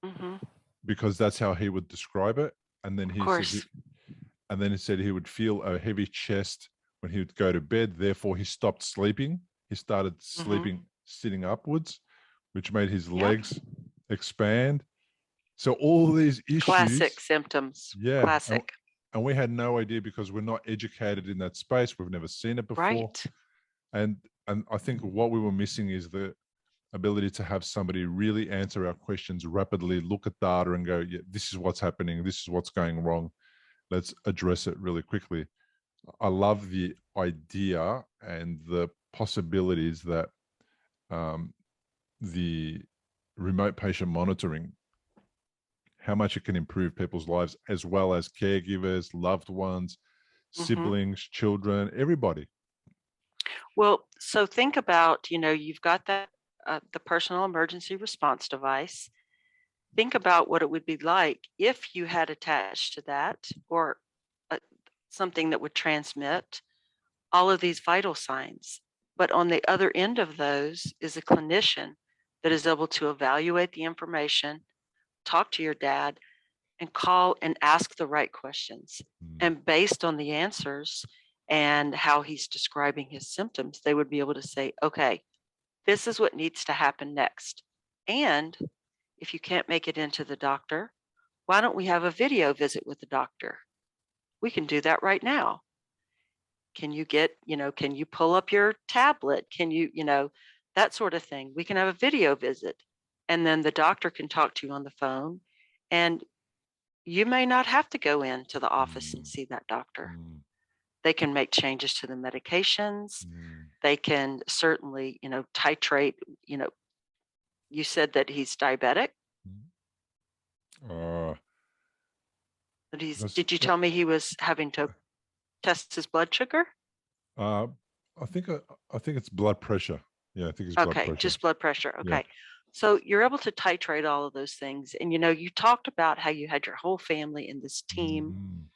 B: Hmm.
A: because that's how he would describe it. And then
B: Of
A: he said,
B: course.
A: he said he would feel a heavy chest when he would go to bed. Therefore, he stopped sleeping. He started
B: Hmm.
A: sleeping sitting upwards, which made his
B: Yep.
A: legs expand. So all these
B: Classic
A: issues,
B: symptoms.
A: yeah,
B: Classic.
A: and we had no idea because we're not educated in that space. We've never seen it before,
B: Right.
A: and I think what we were missing is the ability to have somebody really answer our questions rapidly, look at data, and go, yeah, this is what's happening. This is what's going wrong. Let's address it really quickly. I love the idea and the possibilities that the remote patient monitoring, how much it can improve people's lives, as well as caregivers, loved ones,
B: Hmm.
A: siblings, children, everybody.
B: Well, so think about, you've got that, the personal emergency response device. Think about what it would be like if you had attached to that, or uh, something that would transmit all of these vital signs. But on the other end of those is a clinician that is able to evaluate the information, talk to your dad, and call and ask the right questions.
A: Mm,
B: And based on the answers and how he's describing his symptoms, they would be able to say, okay, this is what needs to happen next. And if you can't make it into the doctor, why don't we have a video visit with the doctor? We can do that right now. Can you can you pull up your tablet? Can that sort of thing. We can have a video visit. And then the doctor can talk to you on the phone. And you may not have to go into the office and
A: mm,
B: see that doctor.
A: mm,
B: They can make changes to the medications.
A: mm,
B: They can certainly, titrate, you know, you said that he's diabetic.
A: mm. Uh, that's
B: Did you
A: that,
B: tell me he was having to test his blood sugar?
A: uh, I think I think it's blood pressure. Yeah, I think it's blood
B: Okay,
A: pressure.
B: just blood pressure.
A: Yeah.
B: Okay. So you're able to titrate all of those things. And you talked about how you had your whole family in this team.
A: Mm,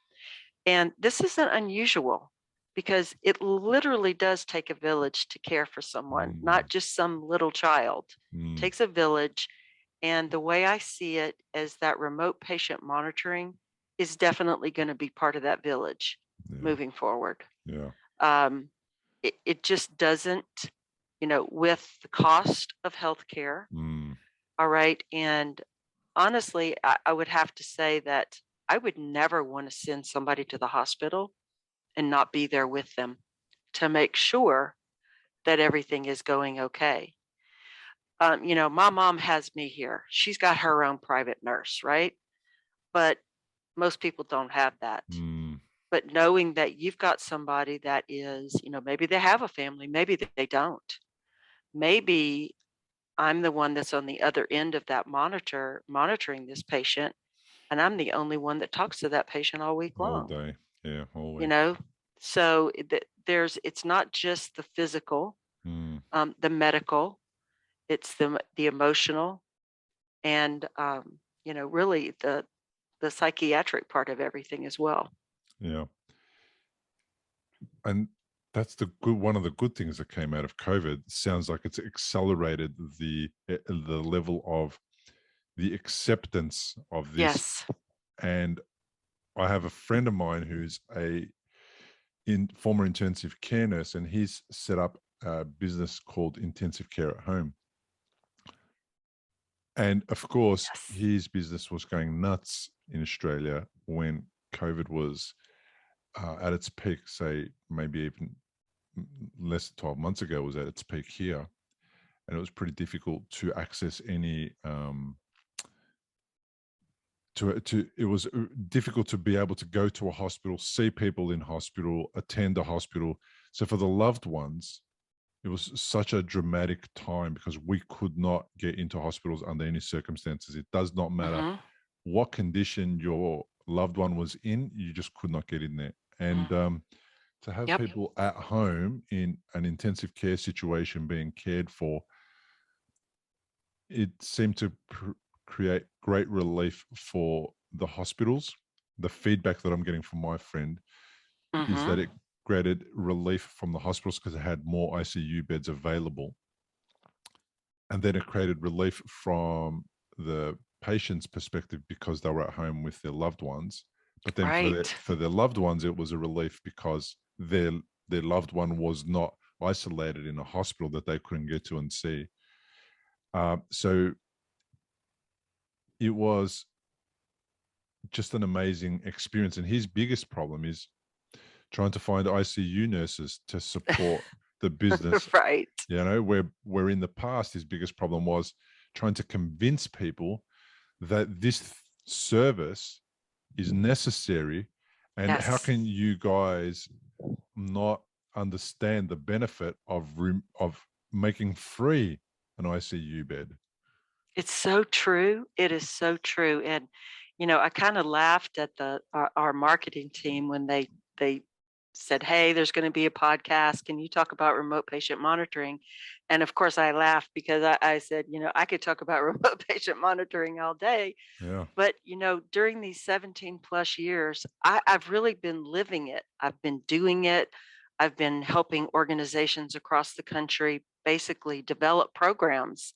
B: And this isn't unusual because it literally does take a village to care for someone,
A: mm,
B: not just some little child. It
A: mm,
B: takes a village. And the way I see it is that remote patient monitoring is definitely going to be part of that village
A: Yeah.
B: moving forward.
A: Yeah.
B: It just doesn't, with the cost of healthcare. All right. And honestly, I would have to say that I would never want to send somebody to the hospital and not be there with them to make sure that everything is going okay. My mom has me here. She's got her own private nurse, right? But most people don't have that. But knowing that you've got somebody that is, maybe they have a family, maybe they don't. Maybe I'm the one that's on the other end of that monitoring this patient, and I'm the only one that talks to that patient all week
A: All
B: long.
A: day. Yeah, all
B: You
A: week.
B: know, so it's not just the physical, the medical, it's the emotional, and really the psychiatric part of everything as well.
A: Yeah. And that's one of the good things that came out of COVID. Sounds like it's accelerated the level of the acceptance of this.
B: Yes.
A: And I have a friend of mine who's a former intensive care nurse, and he's set up a business called Intensive Care at Home. And of course,
B: Yes.
A: his business was going nuts in Australia when COVID was at its peak, say maybe even less than 12 months ago was at its peak here. And it was pretty difficult to access any it was difficult to be able to go to a hospital, see people in hospital, attend a hospital. So for the loved ones, it was such a dramatic time because we could not get into hospitals under any circumstances. It does not matter what condition your loved one was in, you just could not get in there. And to have people at home in an intensive care situation being cared for, it seemed to create great relief for the hospitals. The feedback that I'm getting from my friend is that it created relief from the hospitals because it had more ICU beds available. And then it created relief from the patient's perspective because they were at home with their loved ones. But then for their loved ones, it was a relief because their loved one was not isolated in a hospital that they couldn't get to and see. So it was just an amazing experience. And his biggest problem is trying to find ICU nurses to support the business.
B: Right.
A: Where in the past, his biggest problem was trying to convince people that this service is necessary. And how can you guys not understand the benefit of making free an ICU bed?
B: It's so true. It is so true. And, I kind of laughed at our marketing team when they said, "Hey, there's going to be a podcast. Can you talk about remote patient monitoring?" And of course I laughed because I said, I could talk about remote patient monitoring all day.
A: Yeah.
B: But, during these 17 plus years, I've really been living it. I've been doing it. I've been helping organizations across the country basically develop programs.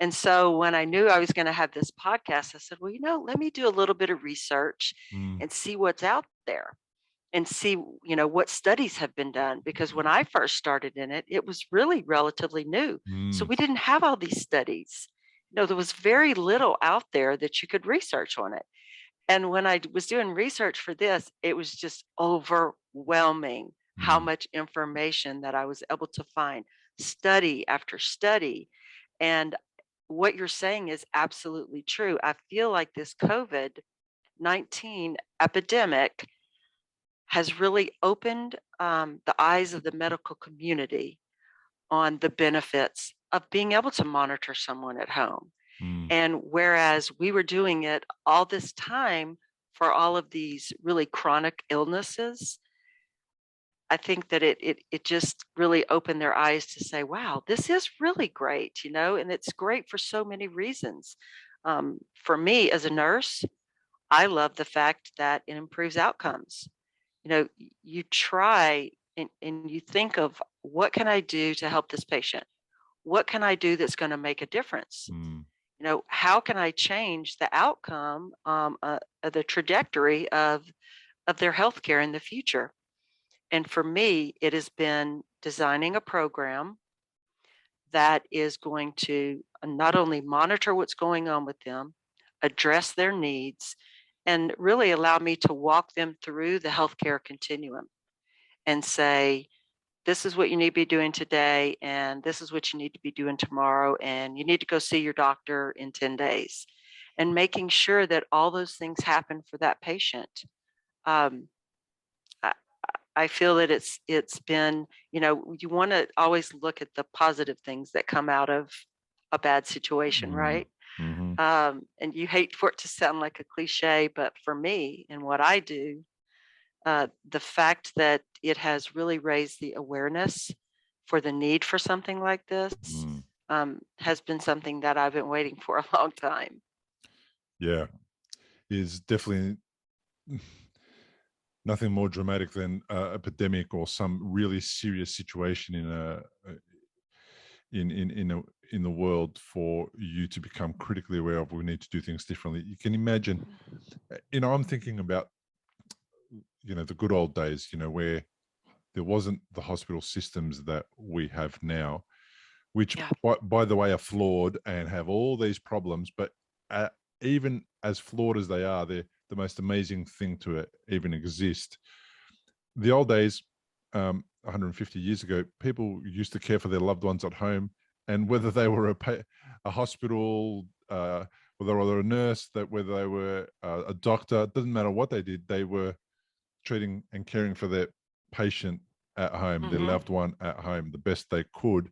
B: And so when I knew I was going to have this podcast, I said, well, let me do a little bit of research and see what's out there and see, what studies have been done. Because when I first started in it, it was really relatively new. So we didn't have all these studies. There was very little out there that you could research on it. And when I was doing research for this, it was just overwhelming how much information that I was able to find, study after study. And what you're saying is absolutely true. I feel like this COVID-19 epidemic has really opened the eyes of the medical community on the benefits of being able to monitor someone at home. And whereas we were doing it all this time for all of these really chronic illnesses, I think that it just really opened their eyes to say, wow, this is really great, and it's great for so many reasons. For me as a nurse, I love the fact that it improves outcomes. You try and you think of, what can I do to help this patient? What can I do that's going to make a difference? how can I change the outcome, the trajectory of their healthcare in the future? And for me, it has been designing a program that is going to not only monitor what's going on with them, address their needs, and really allow me to walk them through the healthcare continuum and say, this is what you need to be doing today, and this is what you need to be doing tomorrow, and you need to go see your doctor in 10 days. And making sure that all those things happen for that patient. Um, I, I feel that it's been, you want to always look at the positive things that come out of a bad situation, right?
A: Mm-hmm.
B: And you hate for it to sound like a cliche, but for me and what I do, the fact that it has really raised the awareness for the need for something like this
A: Mm.
B: has been something that I've been waiting for a long time.
A: Yeah, is definitely nothing more dramatic than epidemic or some really serious situation in the world for you to become critically aware of. We need to do things differently. You can imagine, I'm thinking about, the good old days, where there wasn't the hospital systems that we have now, which,
B: Yeah.
A: by the way, are flawed and have all these problems. But even as flawed as they are, they're the most amazing thing to even exist. The old days, 150 years ago, people used to care for their loved ones at home, and whether they were a hospital, whether they were a nurse, whether they were a doctor, it doesn't matter what they did, they were treating and caring for their patient at home, their loved one at home, the best they could.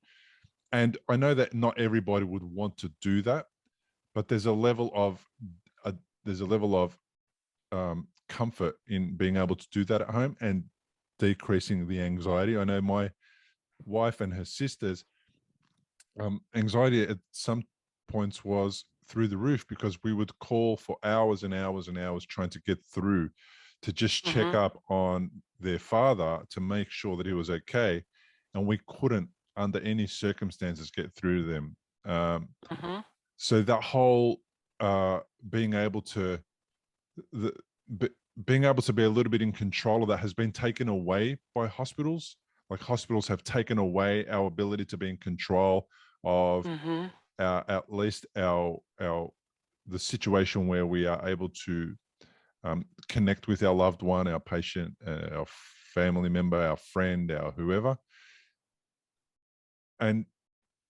A: And I know that not everybody would want to do that, but there's a level of comfort in being able to do that at home and decreasing the anxiety. I know my wife and her sisters, anxiety at some points was through the roof because we would call for hours and hours and hours trying to get through to just check up on their father to make sure that he was okay. And we couldn't, under any circumstances, get through to them. So that whole being able to being able to be a little bit in control of that has been taken away by hospitals. Like, hospitals have taken away our ability to be in control of at least the situation where we are able to connect with our loved one, our patient, our family member, our friend, our whoever. And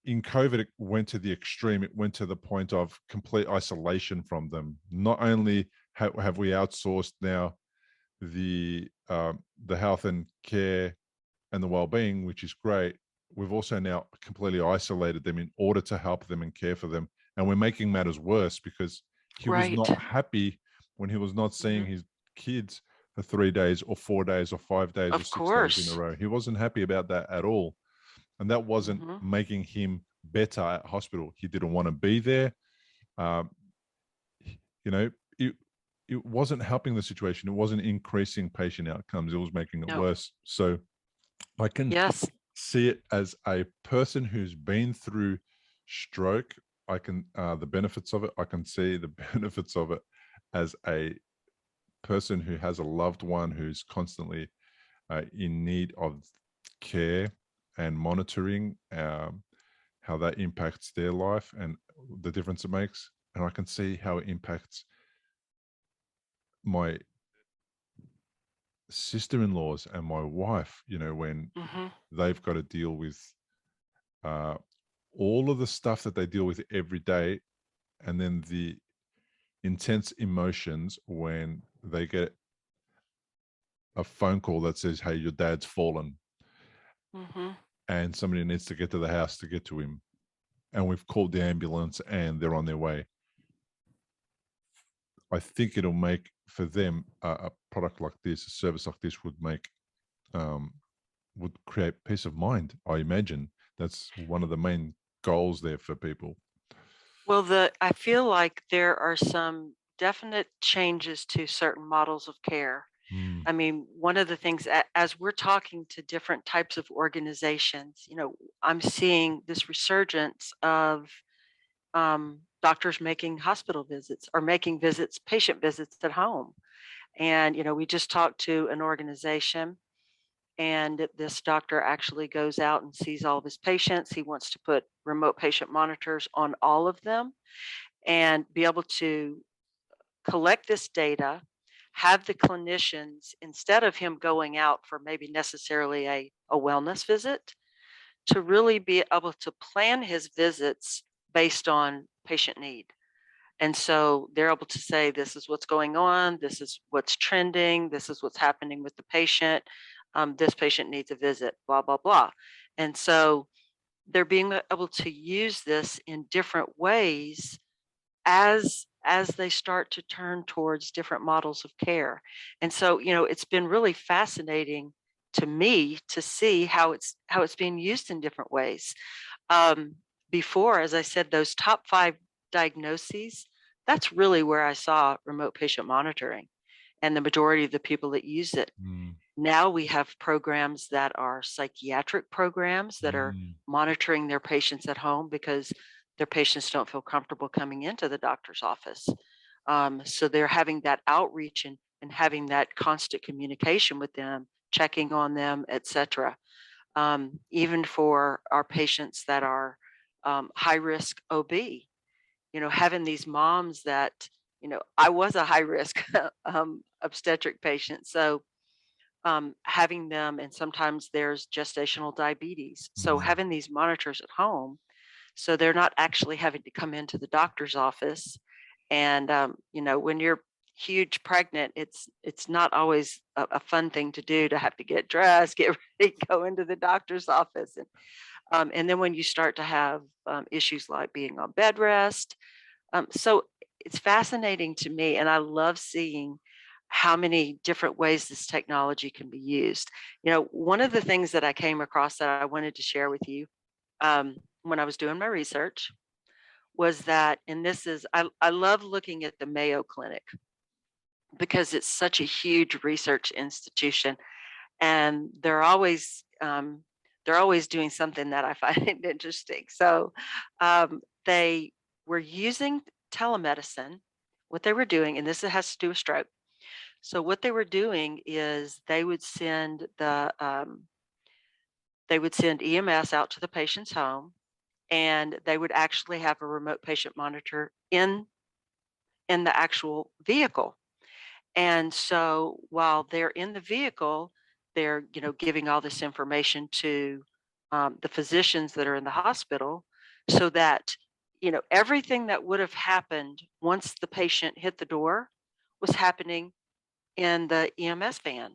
A: in COVID, it went to the extreme. It went to the point of complete isolation from them. Not only have we outsourced now the health and care and the well-being, which is great, we've also now completely isolated them in order to help them and care for them. And we're making matters worse because he was not happy when he was not seeing his kids for 3 days or 4 days or 5 days or 6 days in a row. He wasn't happy about that at all. And that wasn't making him better at hospital. He didn't want to be there. It wasn't helping the situation. It wasn't increasing patient outcomes. It was making it worse. So I can see it as a person who's been through stroke. I can the benefits of it. I can see the benefits of it as a person who has a loved one who's constantly in need of care and monitoring, how that impacts their life and the difference it makes. And I can see how it impacts my sister-in-laws and my wife, when they've got to deal with all of the stuff that they deal with every day, and then the intense emotions when they get a phone call that says, hey, your dad's fallen, and somebody needs to get to the house to get to him, and we've called the ambulance and they're on their way. I think it'll make for them a product like this, a service like this would create peace of mind. I imagine that's one of the main goals there for people.
B: Well, I feel like there are some definite changes to certain models of care. I mean, one of the things, as we're talking to different types of organizations, I'm seeing this resurgence of doctors making hospital visits or making patient visits at home. And, we just talked to an organization, and this doctor actually goes out and sees all of his patients. He wants to put remote patient monitors on all of them and be able to collect this data, have the clinicians, instead of him going out for maybe necessarily a wellness visit, to really be able to plan his visits based on patient need. And so they're able to say, this is what's going on, this is what's trending, this is what's happening with the patient. This patient needs a visit, blah, blah, blah. And so they're being able to use this in different ways as they start to turn towards different models of care. And so, it's been really fascinating to me to see how it's being used in different ways. Um, Before, as I said, those top 5 diagnoses, that's really where I saw remote patient monitoring and the majority of the people that use it.
A: Mm,
B: Now we have programs that are psychiatric programs that are
A: mm,
B: monitoring their patients at home because their patients don't feel comfortable coming into the doctor's office. So they're having that outreach and having that constant communication with them, checking on them, etc. Even for our patients that are high risk OB, having these moms that, I was a high risk obstetric patient. So having them, and sometimes there's gestational diabetes. So
A: mm.
B: having these monitors at home, so they're not actually having to come into the doctor's office. And when you're huge pregnant, it's not always a fun thing to do, to have to get dressed, get ready, go into the doctor's office, and then when you start to have issues like being on bed rest. So it's fascinating to me, and I love seeing how many different ways this technology can be used. One of the things that I came across that I wanted to share with you when I was doing my research was that, and this is, I love looking at the Mayo Clinic because it's such a huge research institution, and they're always doing something that I find interesting. So they were using telemedicine. What they were doing, and this has to do with stroke. So what they were doing is they would send EMS out to the patient's home, and they would actually have a remote patient monitor in the actual vehicle. And so while they're in the vehicle, they're giving all this information to the physicians that are in the hospital, so that everything that would have happened once the patient hit the door was happening in the EMS van.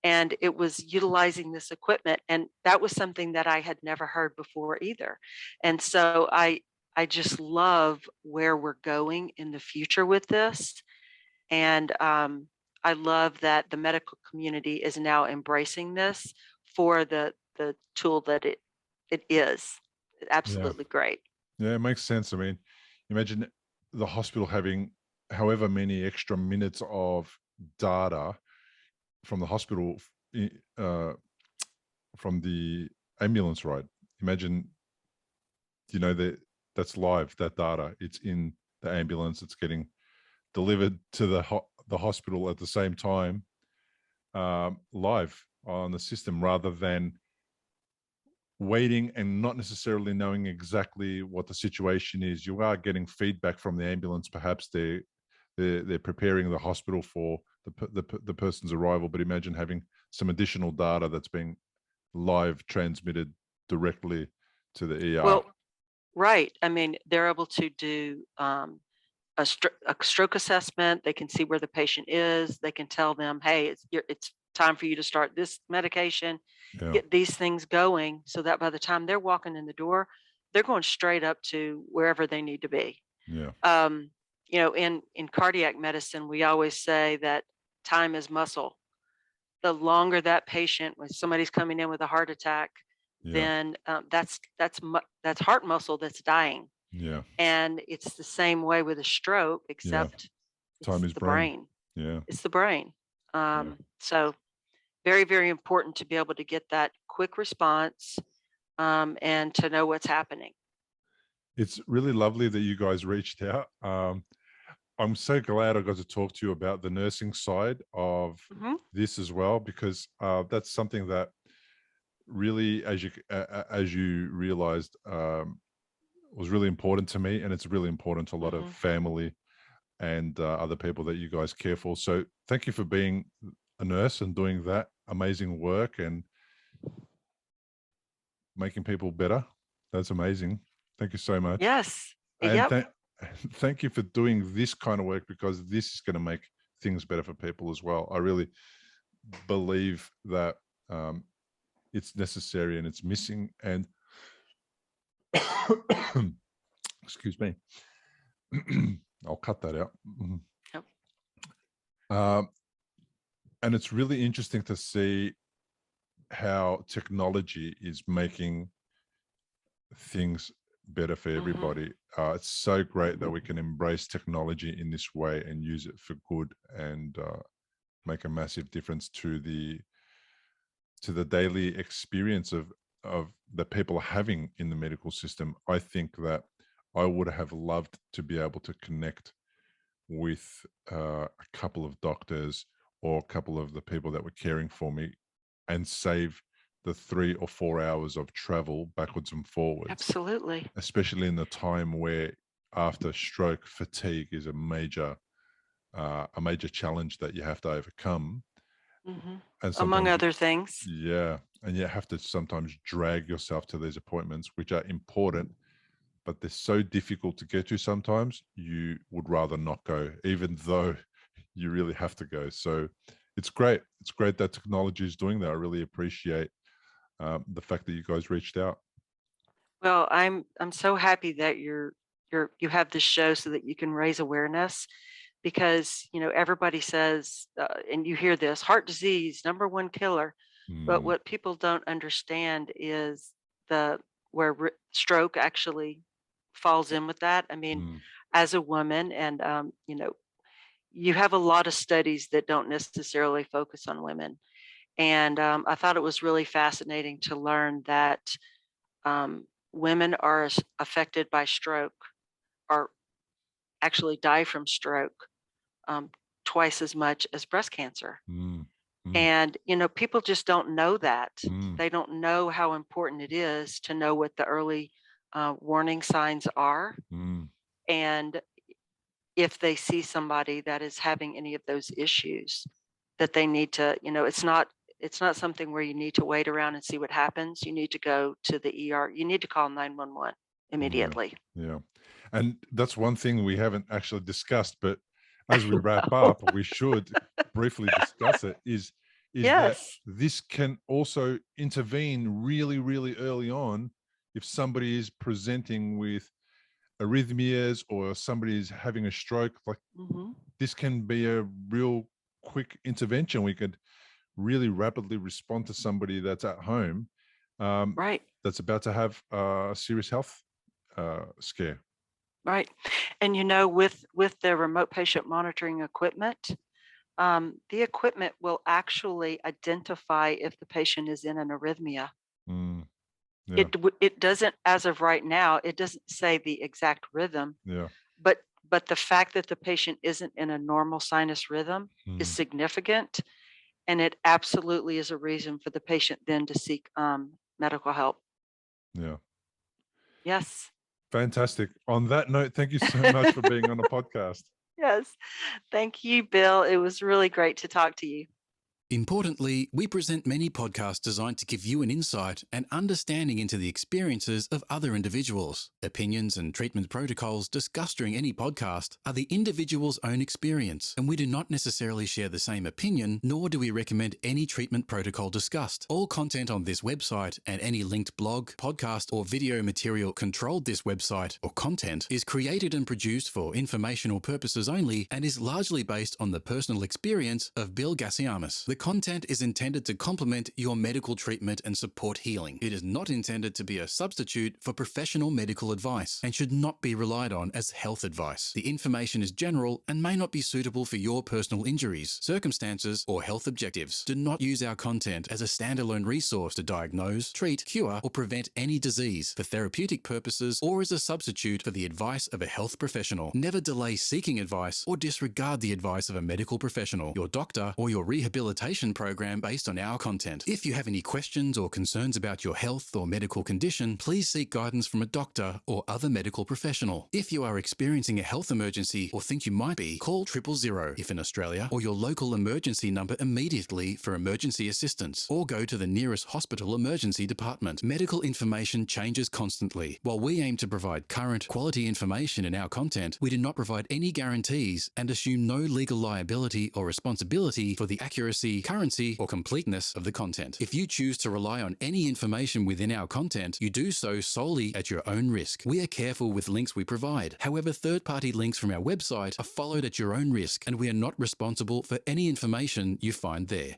B: And it was utilizing this equipment, and that was something that I had never heard before either. And so I just love where we're going in the future with this. And I love that the medical community is now embracing this for the tool that it is.
A: Yeah.
B: Absolutely great.
A: Yeah, it makes sense. I mean, imagine the hospital having however many extra minutes of data from the hospital, uh, from the ambulance ride. Imagine, that that's live, that data. It's in the ambulance. It's getting delivered to the hospital at the same time, live on the system, rather than waiting and not necessarily knowing exactly what the situation is. You are getting feedback from the ambulance. Perhaps they're preparing the hospital for the person's arrival. But imagine having some additional data that's being live transmitted directly to the ER.
B: Well, right. I mean, they're able to do a stroke assessment. They can see where the patient is. They can tell them, hey, it's time for you to start this medication,
A: Yeah.
B: get these things going, so that by the time they're walking in the door, they're going straight up to wherever they need to be.
A: Yeah.
B: In cardiac medicine, we always say that time is muscle. The longer that patient, when somebody's coming in with a heart attack,
A: Yeah.
B: then that's heart muscle that's dying.
A: Yeah.
B: And it's the same way with a stroke, except
A: Time
B: it's
A: is
B: the
A: brain.
B: brain.
A: Yeah.
B: It's the brain. So very, very important to be able to get that quick response, and to know what's happening.
A: It's really lovely that you guys reached out. I'm so glad I got to talk to you about the nursing side of
B: Mhm.
A: this as well, because that's something that really, as you realized, was really important to me, and it's really important to a lot of
B: Mhm.
A: family and other people that you guys care for. So thank you for being a nurse and doing that amazing work and making people better. That's amazing. Thank you so much.
B: Yes.
A: And
B: Yep.
A: thank you for doing this kind of work, because this is going to make things better for people as well. I really believe that it's necessary and it's missing. And excuse me, I'll cut that out.
B: Yep.
A: Um, and it's really interesting to see how technology is making things better for
B: Mhm.
A: everybody. It's so great that we can embrace technology in this way and use it for good, and make a massive difference to the daily experience of that people are having in the medical system. I think that I would have loved to be able to connect with a couple of doctors or a couple of the people that were caring for me, and save the 3 or 4 hours of travel backwards and forwards,
B: Absolutely.
A: especially in the time where after stroke fatigue is a major challenge that you have to overcome.
B: Mhm.
A: And
B: Among
A: sometimes
B: other things.
A: yeah, and you have to sometimes drag yourself to these appointments, which are important, but they're so difficult to get to. Sometimes you would rather not go, even though you really have to go. So it's great. It's great that technology is doing that. I really appreciate the fact that you guys reached out.
B: Well, I'm so happy that you have this show so that you can raise awareness, because everybody says, and you hear this, heart disease number one killer, but
A: Mm,
B: what people don't understand is the where stroke actually falls in with that. I mean,
A: mm,
B: as a woman, and you have a lot of studies that don't necessarily focus on women, and I thought it was really fascinating to learn that women are affected by stroke, or actually die from stroke, um, twice as much as breast cancer.
A: mm, mm,
B: And, people just don't know that.
A: mm,
B: They don't know how important it is to know what the early warning signs are.
A: mm.
B: And if they see somebody that is having any of those issues, that they need to, it's not something where you need to wait around and see what happens. You need to go to the ER. You need to call 911
A: Yeah,
B: immediately.
A: yeah. And that's one thing we haven't actually discussed, but as we wrap up, we should briefly discuss it, is that
B: Yes.
A: this can also intervene really, really early on if somebody is presenting with arrhythmias or somebody is having a stroke. Like,
B: Hmm.
A: this can be a real quick intervention. We could really rapidly respond to somebody that's at home, um,
B: Right.
A: that's about to have a serious health scare.
B: Right. And with the remote patient monitoring equipment, the equipment will actually identify if the patient is in an arrhythmia.
A: Mm, yeah,
B: It doesn't, as of right now, it doesn't say the exact rhythm,
A: yeah,
B: but the fact that the patient isn't in a normal sinus rhythm is
A: mm,
B: significant, and it absolutely is a reason for the patient then to seek medical help.
A: yeah.
B: Yes.
A: Fantastic. On that note, thank you so much for being on the podcast.
B: Yes. Thank you, Bill. It was really great to talk to you.
C: Importantly, we present many podcasts designed to give you an insight and understanding into the experiences of other individuals. Opinions and treatment protocols discussed during any podcast are the individual's own experience, and we do not necessarily share the same opinion, nor do we recommend any treatment protocol discussed. All content on this website and any linked blog, podcast, or video material controlled this website or content is created and produced for informational purposes only and is largely based on the personal experience of Bill Gassiamis. The The content is intended to complement your medical treatment and support healing. It is not intended to be a substitute for professional medical advice and should not be relied on as health advice. The information is general and may not be suitable for your personal injuries, circumstances, or health objectives. Do not use our content as a standalone resource to diagnose, treat, cure, or prevent any disease for therapeutic purposes or as a substitute for the advice of a health professional. Never delay seeking advice or disregard the advice of a medical professional, your doctor, or your rehabilitation program based on our content. If you have any questions or concerns about your health or medical condition, please seek guidance from a doctor or other medical professional. If you are experiencing a health emergency or think you might be, call 000 if in Australia, or your local emergency number immediately for emergency assistance, or go to the nearest hospital emergency department. Medical information changes constantly. While we aim to provide current, quality information in our content, we do not provide any guarantees and assume no legal liability or responsibility for the accuracy, currency, or completeness of the content. If you choose to rely on any information within our content, you do so solely at your own risk. We are careful with links we provide. However, third-party links from our website are followed at your own risk, and we are not responsible for any information you find there.